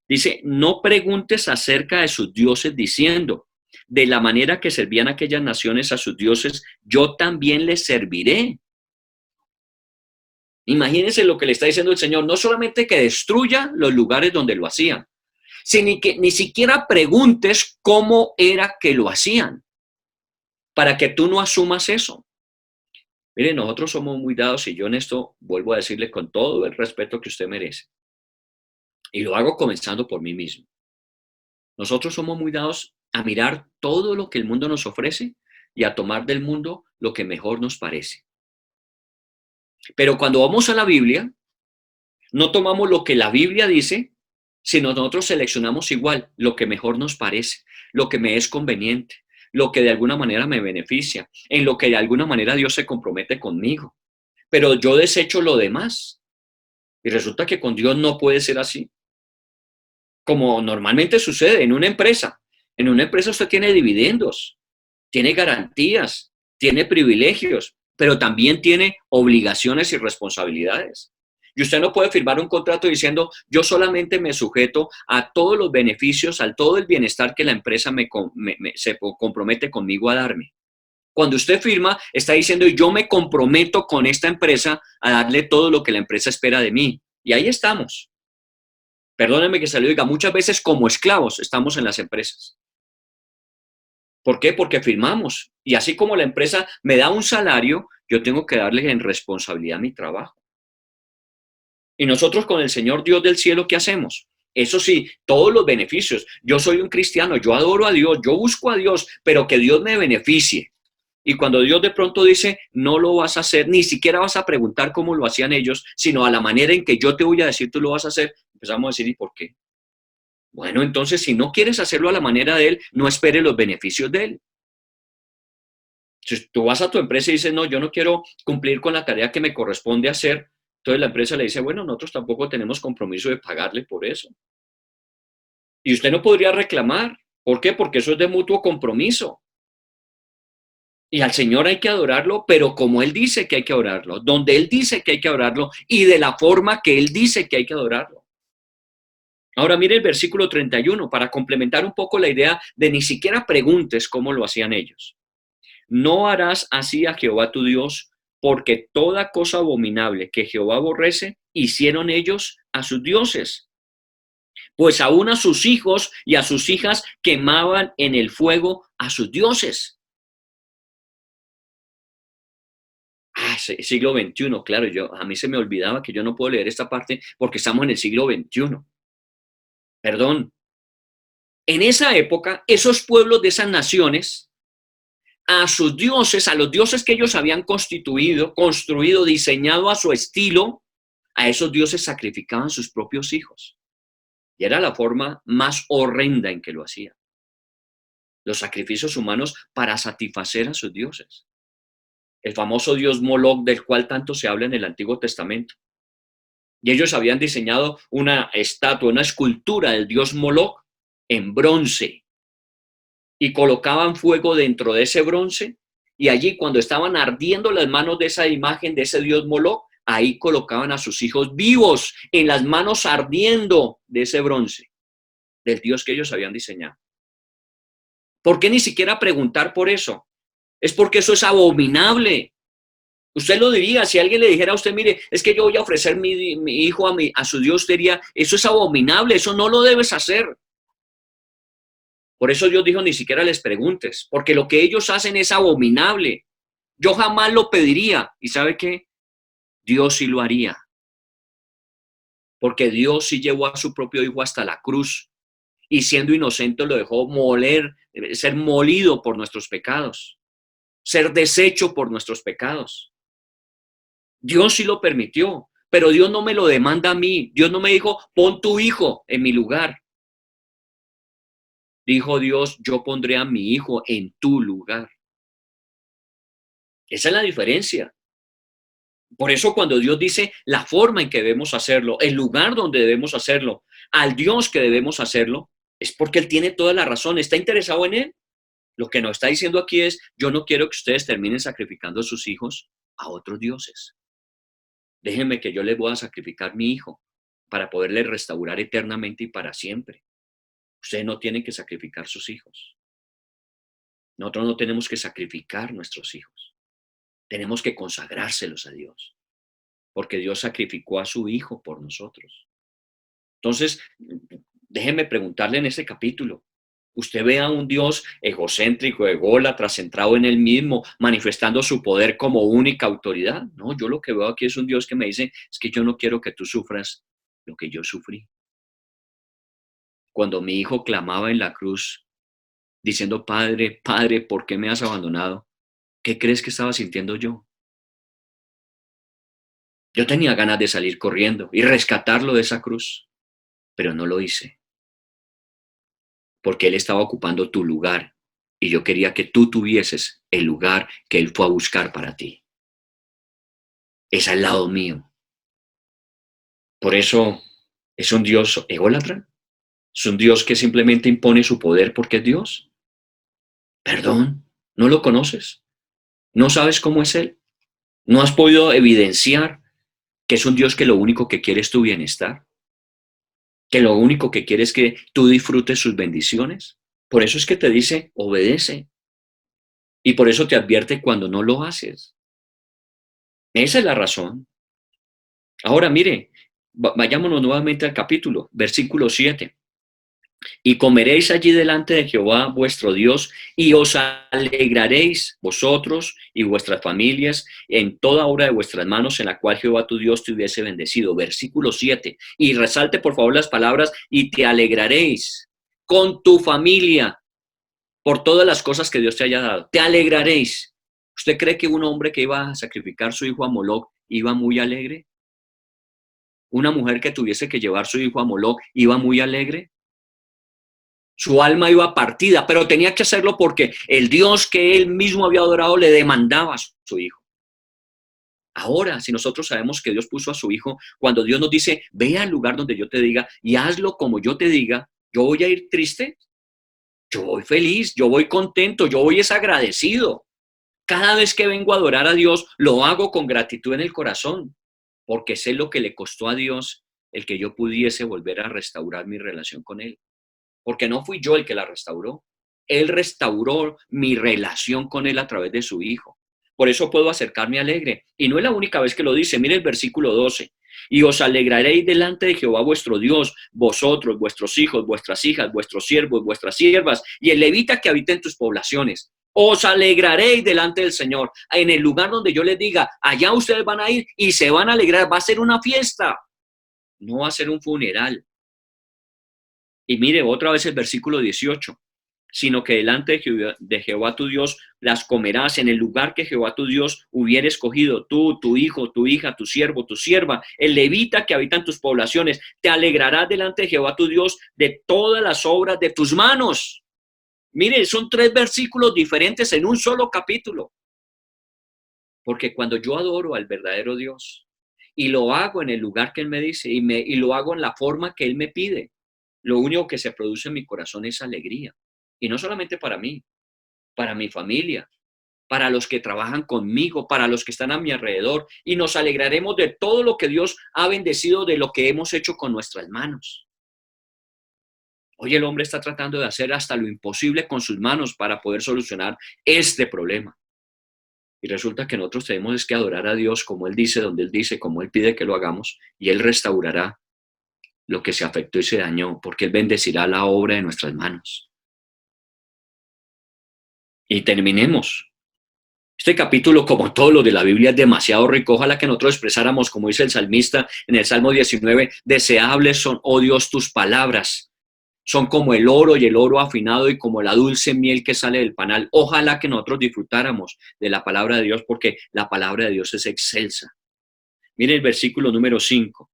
Dice, no preguntes acerca de sus dioses diciendo, de la manera que servían aquellas naciones a sus dioses, yo también les serviré. Imagínense lo que le está diciendo el Señor, no solamente que destruya los lugares donde lo hacían, sino que ni siquiera preguntes cómo era que lo hacían, para que tú no asumas eso. Mire, nosotros somos muy dados y yo en esto vuelvo a decirle con todo el respeto que usted merece. Y lo hago comenzando por mí mismo. Nosotros somos muy dados a mirar todo lo que el mundo nos ofrece y a tomar del mundo lo que mejor nos parece. Pero cuando vamos a la Biblia, no tomamos lo que la Biblia dice, sino nosotros seleccionamos igual lo que mejor nos parece, lo que me es conveniente, lo que de alguna manera me beneficia, en lo que de alguna manera Dios se compromete conmigo. Pero yo desecho lo demás. Y resulta que con Dios no puede ser así. Como normalmente sucede en una empresa. En una empresa usted tiene dividendos, tiene garantías, tiene privilegios, pero también tiene obligaciones y responsabilidades. Y usted no puede firmar un contrato diciendo, yo solamente me sujeto a todos los beneficios, a todo el bienestar que la empresa se compromete conmigo a darme. Cuando usted firma, está diciendo, yo me comprometo con esta empresa a darle todo lo que la empresa espera de mí. Y ahí estamos. Perdónenme que se lo diga, muchas veces como esclavos estamos en las empresas. ¿Por qué? Porque firmamos. Y así como la empresa me da un salario, yo tengo que darle en responsabilidad mi trabajo. Y nosotros con el Señor Dios del cielo, ¿qué hacemos? Eso sí, todos los beneficios. Yo soy un cristiano, yo adoro a Dios, yo busco a Dios, pero que Dios me beneficie. Y cuando Dios de pronto dice, no lo vas a hacer, ni siquiera vas a preguntar cómo lo hacían ellos, sino a la manera en que yo te voy a decir, tú lo vas a hacer, empezamos a decir, ¿y por qué? Bueno, entonces, si no quieres hacerlo a la manera de Él, no esperes los beneficios de Él. Si tú vas a tu empresa y dices, no, yo no quiero cumplir con la tarea que me corresponde hacer, Entonces la empresa le dice, bueno, nosotros tampoco tenemos compromiso de pagarle por eso. Y usted no podría reclamar. ¿Por qué? Porque eso es de mutuo compromiso. Y al Señor hay que adorarlo, pero como Él dice que hay que adorarlo, donde Él dice que hay que adorarlo y de la forma que Él dice que hay que adorarlo. Ahora mire el versículo 31 para complementar un poco la idea de ni siquiera preguntes cómo lo hacían ellos. No harás así a Jehová tu Dios, porque toda cosa abominable que Jehová aborrece, hicieron ellos a sus dioses. Pues aún a sus hijos y a sus hijas quemaban en el fuego a sus dioses. Siglo XXI, claro, a mí se me olvidaba que yo no puedo leer esta parte porque estamos en el siglo XXI. Perdón. En esa época, esos pueblos de esas naciones, a sus dioses, a los dioses que ellos habían construido, diseñado a su estilo, a esos dioses sacrificaban sus propios hijos. Y era la forma más horrenda en que lo hacían. Los sacrificios humanos para satisfacer a sus dioses. El famoso dios Moloch, del cual tanto se habla en el Antiguo Testamento. Y ellos habían diseñado una estatua, una escultura del dios Moloch en bronce. Y colocaban fuego dentro de ese bronce. Y allí, cuando estaban ardiendo las manos de esa imagen de ese dios Moloch, ahí colocaban a sus hijos vivos en las manos ardiendo de ese bronce, del dios que ellos habían diseñado. ¿Por qué ni siquiera preguntar por eso? Es porque eso es abominable. Usted lo diría, si alguien le dijera a usted, mire, es que yo voy a ofrecer mi hijo a su Dios, usted diría, eso es abominable, eso no lo debes hacer. Por eso Dios dijo, ni siquiera les preguntes, porque lo que ellos hacen es abominable. Yo jamás lo pediría. ¿Y sabe qué? Dios sí lo haría. Porque Dios sí llevó a su propio hijo hasta la cruz y siendo inocente lo dejó ser molido por nuestros pecados, ser deshecho por nuestros pecados. Dios sí lo permitió, pero Dios no me lo demanda a mí. Dios no me dijo, pon tu hijo en mi lugar. Dijo Dios, yo pondré a mi hijo en tu lugar. Esa es la diferencia. Por eso cuando Dios dice la forma en que debemos hacerlo, el lugar donde debemos hacerlo, al Dios que debemos hacerlo, es porque Él tiene toda la razón. ¿Está interesado en Él? Lo que nos está diciendo aquí es, yo no quiero que ustedes terminen sacrificando a sus hijos a otros dioses. Déjenme que yo les voy a sacrificar mi hijo para poderle restaurar eternamente y para siempre. Ustedes no tienen que sacrificar sus hijos. Nosotros no tenemos que sacrificar nuestros hijos. Tenemos que consagrárselos a Dios, porque Dios sacrificó a su hijo por nosotros. Entonces, déjenme preguntarle en este capítulo, ¿usted ve a un Dios egocéntrico, ególatra, centrado en él mismo, manifestando su poder como única autoridad? No, yo lo que veo aquí es un Dios que me dice, es que yo no quiero que tú sufras lo que yo sufrí. Cuando mi hijo clamaba en la cruz, diciendo, Padre, Padre, ¿por qué me has abandonado? ¿Qué crees que estaba sintiendo yo? Yo tenía ganas de salir corriendo y rescatarlo de esa cruz, pero no lo hice, porque él estaba ocupando tu lugar y yo quería que tú tuvieses el lugar que él fue a buscar para ti. Es al lado mío. Por eso es un Dios ególatra. Es un Dios que simplemente impone su poder porque es Dios. Perdón, ¿no lo conoces? ¿No sabes cómo es Él? ¿No has podido evidenciar que es un Dios que lo único que quiere es tu bienestar? ¿Que lo único que quiere es que tú disfrutes sus bendiciones? Por eso es que te dice, obedece. Y por eso te advierte cuando no lo haces. Esa es la razón. Ahora mire, vayámonos nuevamente al capítulo, versículo 7. Y comeréis allí delante de Jehová vuestro Dios, y os alegraréis vosotros y vuestras familias en toda obra de vuestras manos en la cual Jehová tu Dios te hubiese bendecido. Versículo 7. Y resalte por favor las palabras, y te alegraréis con tu familia por todas las cosas que Dios te haya dado. Te alegraréis. ¿Usted cree que un hombre que iba a sacrificar su hijo a Moloch iba muy alegre? ¿Una mujer que tuviese que llevar su hijo a Moloch iba muy alegre? Su alma iba partida, pero tenía que hacerlo porque el Dios que él mismo había adorado le demandaba a su hijo. Ahora, si nosotros sabemos que Dios puso a su Hijo, cuando Dios nos dice, ve al lugar donde yo te diga y hazlo como yo te diga, ¿yo voy a ir triste? Yo voy feliz, yo voy contento, yo voy agradecido. Cada vez que vengo a adorar a Dios, lo hago con gratitud en el corazón, porque sé lo que le costó a Dios el que yo pudiese volver a restaurar mi relación con Él. Porque no fui yo el que la restauró. Él restauró mi relación con Él a través de su Hijo. Por eso puedo acercarme alegre. Y no es la única vez que lo dice. Mire el versículo 12. Y os alegraréis delante de Jehová vuestro Dios, vosotros, vuestros hijos, vuestras hijas, vuestros siervos, vuestras siervas, y el levita que habita en tus poblaciones. Os alegraréis delante del Señor, en el lugar donde yo les diga, allá ustedes van a ir y se van a alegrar, va a ser una fiesta, no va a ser un funeral. Y mire otra vez el versículo 18, sino que delante de Jehová tu Dios las comerás en el lugar que Jehová tu Dios hubiera escogido, tú, tu hijo, tu hija, tu siervo, tu sierva, el levita que habita en tus poblaciones, te alegrarás delante de Jehová tu Dios de todas las obras de tus manos. Mire, son 3 versículos diferentes en un solo capítulo. Porque cuando yo adoro al verdadero Dios y lo hago en el lugar que Él me dice y lo hago en la forma que Él me pide, lo único que se produce en mi corazón es alegría. Y no solamente para mí, para mi familia, para los que trabajan conmigo, para los que están a mi alrededor. Y nos alegraremos de todo lo que Dios ha bendecido, de lo que hemos hecho con nuestras manos. Hoy el hombre está tratando de hacer hasta lo imposible con sus manos para poder solucionar este problema. Y resulta que nosotros tenemos que adorar a Dios como Él dice, donde Él dice, como Él pide que lo hagamos, y Él restaurará lo que se afectó y se dañó, porque Él bendecirá la obra de nuestras manos. Y terminemos. Este capítulo, como todo lo de la Biblia, es demasiado rico. Ojalá que nosotros expresáramos, como dice el salmista en el Salmo 19, deseables son, oh Dios, tus palabras. Son como el oro y el oro afinado y como la dulce miel que sale del panal. Ojalá que nosotros disfrutáramos de la palabra de Dios, porque la palabra de Dios es excelsa. Mire el versículo número 5.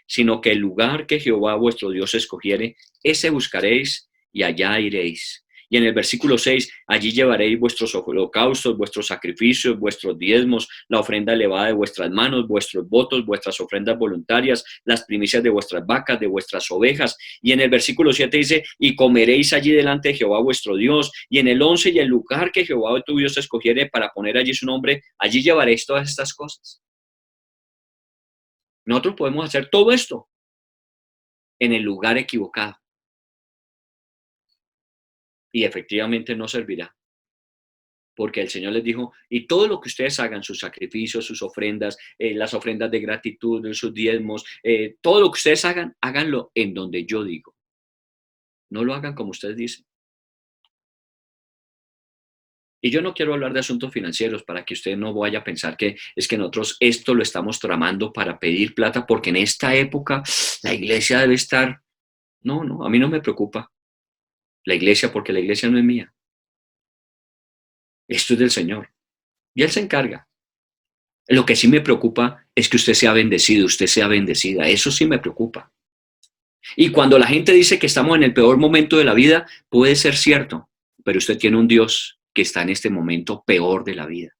Sino que el lugar que Jehová vuestro Dios escogiere, ese buscaréis y allá iréis. Y en el versículo 6, allí llevaréis vuestros holocaustos, vuestros sacrificios, vuestros diezmos, la ofrenda elevada de vuestras manos, vuestros votos, vuestras ofrendas voluntarias, las primicias de vuestras vacas, de vuestras ovejas. Y en el versículo 7 dice, y comeréis allí delante de Jehová vuestro Dios. Y en el 11, y el lugar que Jehová tu Dios escogiere para poner allí su nombre, allí llevaréis todas estas cosas. Nosotros podemos hacer todo esto en el lugar equivocado. Y efectivamente no servirá. Porque el Señor les dijo, y todo lo que ustedes hagan, sus sacrificios, sus ofrendas, las ofrendas de gratitud, sus diezmos, todo lo que ustedes hagan, háganlo en donde yo digo. No lo hagan como ustedes dicen. Y yo no quiero hablar de asuntos financieros para que usted no vaya a pensar que es que nosotros esto lo estamos tramando para pedir plata, porque en esta época la iglesia debe estar. No, no, a mí no me preocupa la iglesia, porque la iglesia no es mía. Esto es del Señor. Y Él se encarga. Lo que sí me preocupa es que usted sea bendecido, usted sea bendecida. Eso sí me preocupa. Y cuando la gente dice que estamos en el peor momento de la vida, puede ser cierto, pero usted tiene un Dios que está en este momento peor de la vida.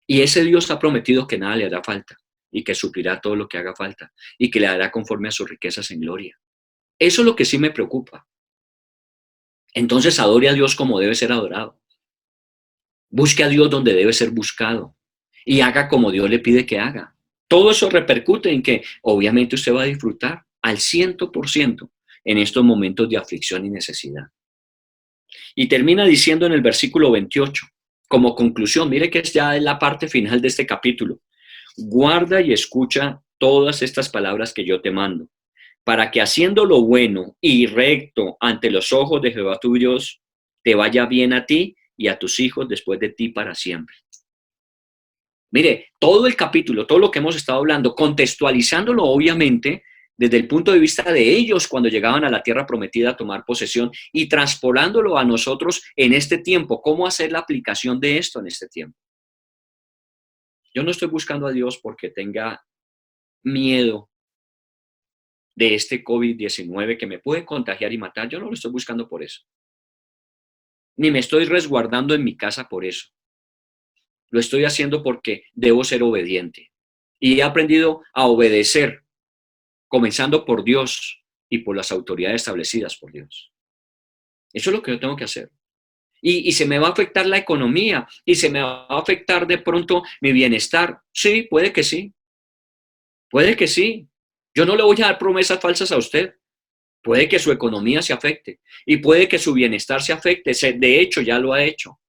Y ese Dios ha prometido que nada le hará falta y que suplirá todo lo que haga falta y que le hará conforme a sus riquezas en gloria. Eso es lo que sí me preocupa. Entonces adore a Dios como debe ser adorado. Busque a Dios donde debe ser buscado y haga como Dios le pide que haga. Todo eso repercute en que obviamente usted va a disfrutar al 100% en estos momentos de aflicción y necesidad. Y termina diciendo en el versículo 28, como conclusión, mire que es ya la parte final de este capítulo. Guarda y escucha todas estas palabras que yo te mando, para que haciendo lo bueno y recto ante los ojos de Jehová tu Dios, te vaya bien a ti y a tus hijos después de ti para siempre. Mire, todo el capítulo, todo lo que hemos estado hablando, contextualizándolo obviamente desde el punto de vista de ellos cuando llegaban a la tierra prometida a tomar posesión y transpolándolo a nosotros en este tiempo, cómo hacer la aplicación de esto en este tiempo. Yo no estoy buscando a Dios porque tenga miedo de este COVID-19 que me puede contagiar y matar. Yo no lo estoy buscando por eso. Ni me estoy resguardando en mi casa por eso. Lo estoy haciendo porque debo ser obediente. Y he aprendido a obedecer, comenzando por Dios y por las autoridades establecidas por Dios. Eso es lo que yo tengo que hacer. Y se me va a afectar la economía y se me va a afectar de pronto mi bienestar. Sí, puede que sí. Puede que sí. Yo no le voy a dar promesas falsas a usted. Puede que su economía se afecte y puede que su bienestar se afecte. De hecho, ya lo ha hecho.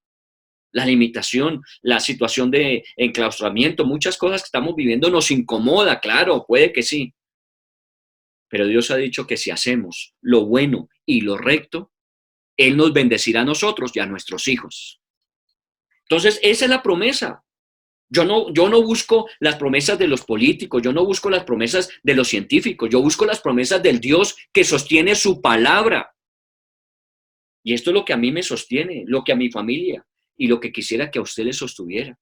La limitación, la situación de enclaustramiento, muchas cosas que estamos viviendo nos incomoda, claro, puede que sí. Pero Dios ha dicho que si hacemos lo bueno y lo recto, Él nos bendecirá a nosotros y a nuestros hijos. Entonces, esa es la promesa. Yo no busco las promesas de los políticos, yo no busco las promesas de los científicos, yo busco las promesas del Dios que sostiene su palabra. Y esto es lo que a mí me sostiene, lo que a mi familia y lo que quisiera que a usted le sostuviera.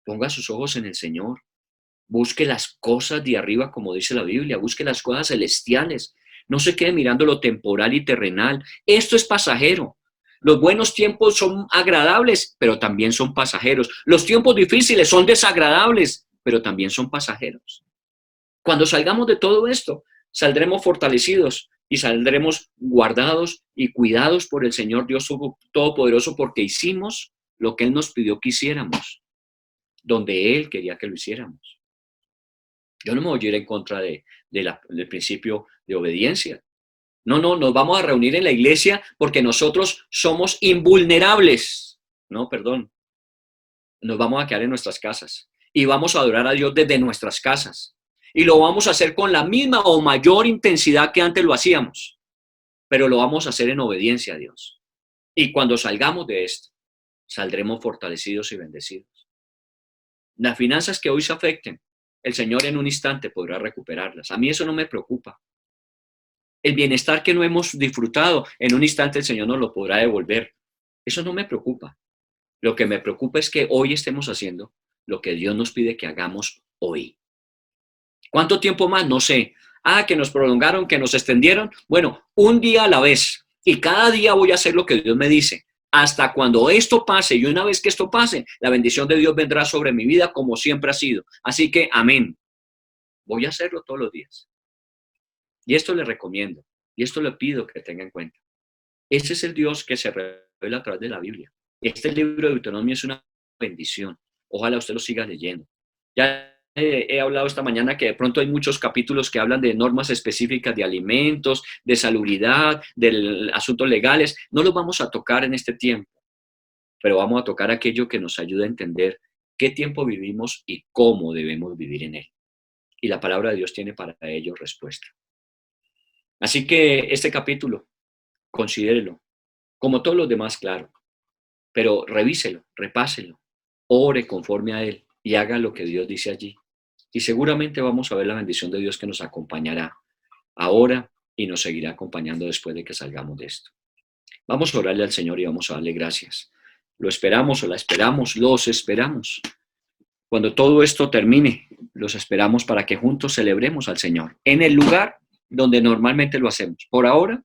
Ponga sus ojos en el Señor. Busque las cosas de arriba, como dice la Biblia. Busque las cosas celestiales. No se quede mirando lo temporal y terrenal. Esto es pasajero. Los buenos tiempos son agradables, pero también son pasajeros. Los tiempos difíciles son desagradables, pero también son pasajeros. Cuando salgamos de todo esto, saldremos fortalecidos y saldremos guardados y cuidados por el Señor Dios Todopoderoso, porque hicimos lo que Él nos pidió que hiciéramos, donde Él quería que lo hiciéramos. Yo no me voy a ir en contra del principio de obediencia. No, nos vamos a reunir en la iglesia porque nosotros somos invulnerables. No, perdón. Nos vamos a quedar en nuestras casas y vamos a adorar a Dios desde nuestras casas. Y lo vamos a hacer con la misma o mayor intensidad que antes lo hacíamos, pero lo vamos a hacer en obediencia a Dios. Y cuando salgamos de esto, saldremos fortalecidos y bendecidos. Las finanzas que hoy se afecten, el Señor en un instante podrá recuperarlas. A mí eso no me preocupa. El bienestar que no hemos disfrutado, en un instante el Señor nos lo podrá devolver. Eso no me preocupa. Lo que me preocupa es que hoy estemos haciendo lo que Dios nos pide que hagamos hoy. ¿Cuánto tiempo más? No sé. Que nos prolongaron, que nos extendieron. Bueno, un día a la vez. Y cada día voy a hacer lo que Dios me dice. Hasta cuando esto pase, y una vez que esto pase, la bendición de Dios vendrá sobre mi vida como siempre ha sido. Así que, amén. Voy a hacerlo todos los días. Y esto le recomiendo. Y esto le pido que tenga en cuenta. Ese es el Dios que se revela a través de la Biblia. Este libro de Deuteronomio es una bendición. Ojalá usted lo siga leyendo. Ya he hablado esta mañana que de pronto hay muchos capítulos que hablan de normas específicas de alimentos, de salubridad, de asuntos legales. No los vamos a tocar en este tiempo, pero vamos a tocar aquello que nos ayuda a entender qué tiempo vivimos y cómo debemos vivir en él. Y la palabra de Dios tiene para ello respuesta. Así que este capítulo, considérelo, como todos los demás, claro, pero revíselo, repáselo, ore conforme a él y haga lo que Dios dice allí. Y seguramente vamos a ver la bendición de Dios que nos acompañará ahora y nos seguirá acompañando después de que salgamos de esto. Vamos a orarle al Señor y vamos a darle gracias. Lo esperamos o la esperamos, los esperamos. Cuando todo esto termine, los esperamos para que juntos celebremos al Señor en el lugar donde normalmente lo hacemos. Por ahora,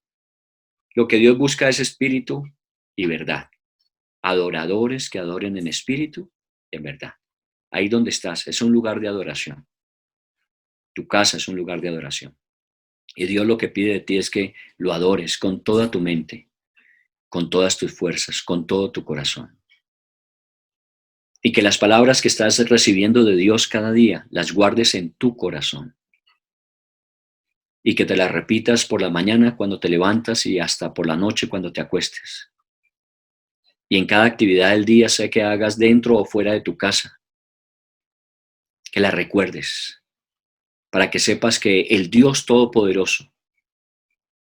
lo que Dios busca es espíritu y verdad. Adoradores que adoren en espíritu y en verdad. Ahí donde estás, es un lugar de adoración. Tu casa es un lugar de adoración. Y Dios lo que pide de ti es que lo adores con toda tu mente, con todas tus fuerzas, con todo tu corazón. Y que las palabras que estás recibiendo de Dios cada día, las guardes en tu corazón. Y que te las repitas por la mañana cuando te levantas y hasta por la noche cuando te acuestes. Y en cada actividad del día, sea que hagas dentro o fuera de tu casa, que la recuerdes, para que sepas que el Dios Todopoderoso,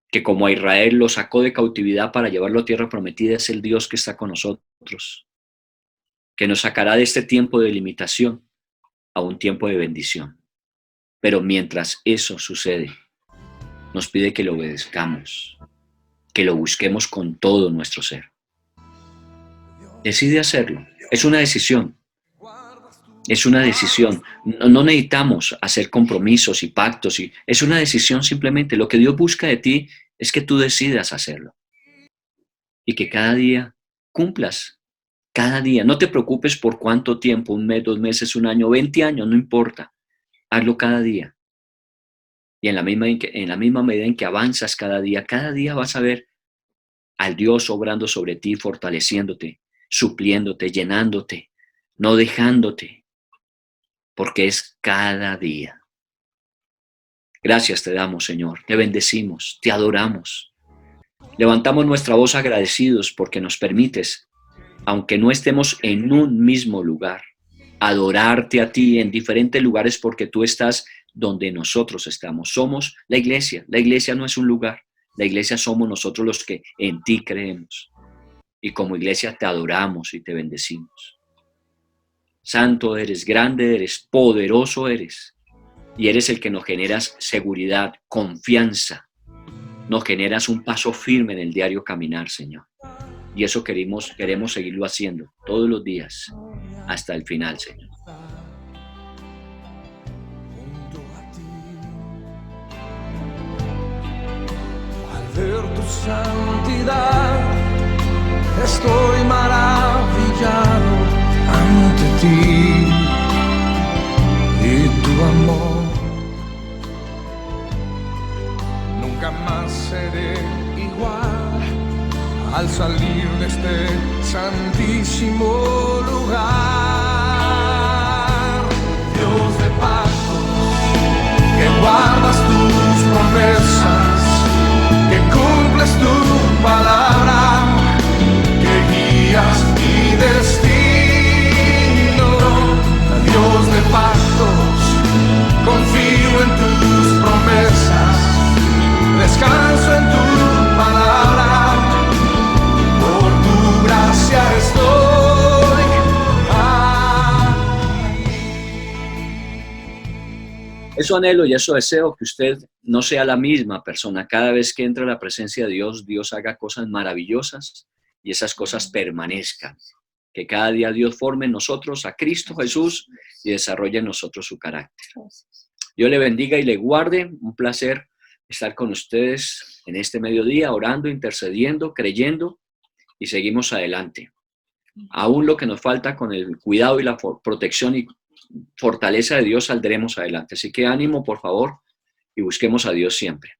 que como a Israel lo sacó de cautividad para llevarlo a tierra prometida, es el Dios que está con nosotros, que nos sacará de este tiempo de limitación a un tiempo de bendición. Pero mientras eso sucede, nos pide que lo obedezcamos, que lo busquemos con todo nuestro ser. Decide hacerlo, es una decisión. Es una decisión. No necesitamos hacer compromisos y pactos. Es una decisión simplemente. Lo que Dios busca de ti es que tú decidas hacerlo. Y que cada día cumplas Cada día. No te preocupes por cuánto tiempo, 1 mes, 2 meses, 1 año, 20 años, no importa. Hazlo cada día. Y en la misma medida en que avanzas cada día vas a ver al Dios obrando sobre ti, fortaleciéndote, supliéndote, llenándote, no dejándote, porque es cada día. Gracias te damos, Señor, te bendecimos, te adoramos. Levantamos nuestra voz agradecidos porque nos permites, aunque no estemos en un mismo lugar, adorarte a ti en diferentes lugares porque tú estás donde nosotros estamos. Somos la iglesia. La iglesia no es un lugar. La iglesia somos nosotros los que en ti creemos. Y como iglesia te adoramos y te bendecimos. Santo eres, grande eres, poderoso eres. Y eres el que nos generas seguridad, confianza. Nos generas un paso firme en el diario caminar, Señor. Y eso queremos seguirlo haciendo todos los días hasta el final, Señor. Ver tu santidad, estoy maravillado ante ti y tu amor. Nunca más seré igual al salir de este santísimo lugar. Dios de pactos, que guardas tus promesas, que cumples tu palabra, que guías mi destino. Dios de pactos, confío en tus promesas, descanso en tu palabra, por tu gracia estoy aquí. Eso anhelo y eso deseo, que usted no sea la misma persona. Cada vez que entra a la presencia de Dios, Dios haga cosas maravillosas y esas cosas permanezcan. Que cada día Dios forme en nosotros a Cristo Jesús y desarrolle en nosotros su carácter. Dios le bendiga y le guarde. Un placer estar con ustedes en este mediodía, orando, intercediendo, creyendo, y seguimos adelante. Aún lo que nos falta, con el cuidado y la protección y fortaleza de Dios, saldremos adelante. Así que ánimo, por favor, y busquemos a Dios siempre.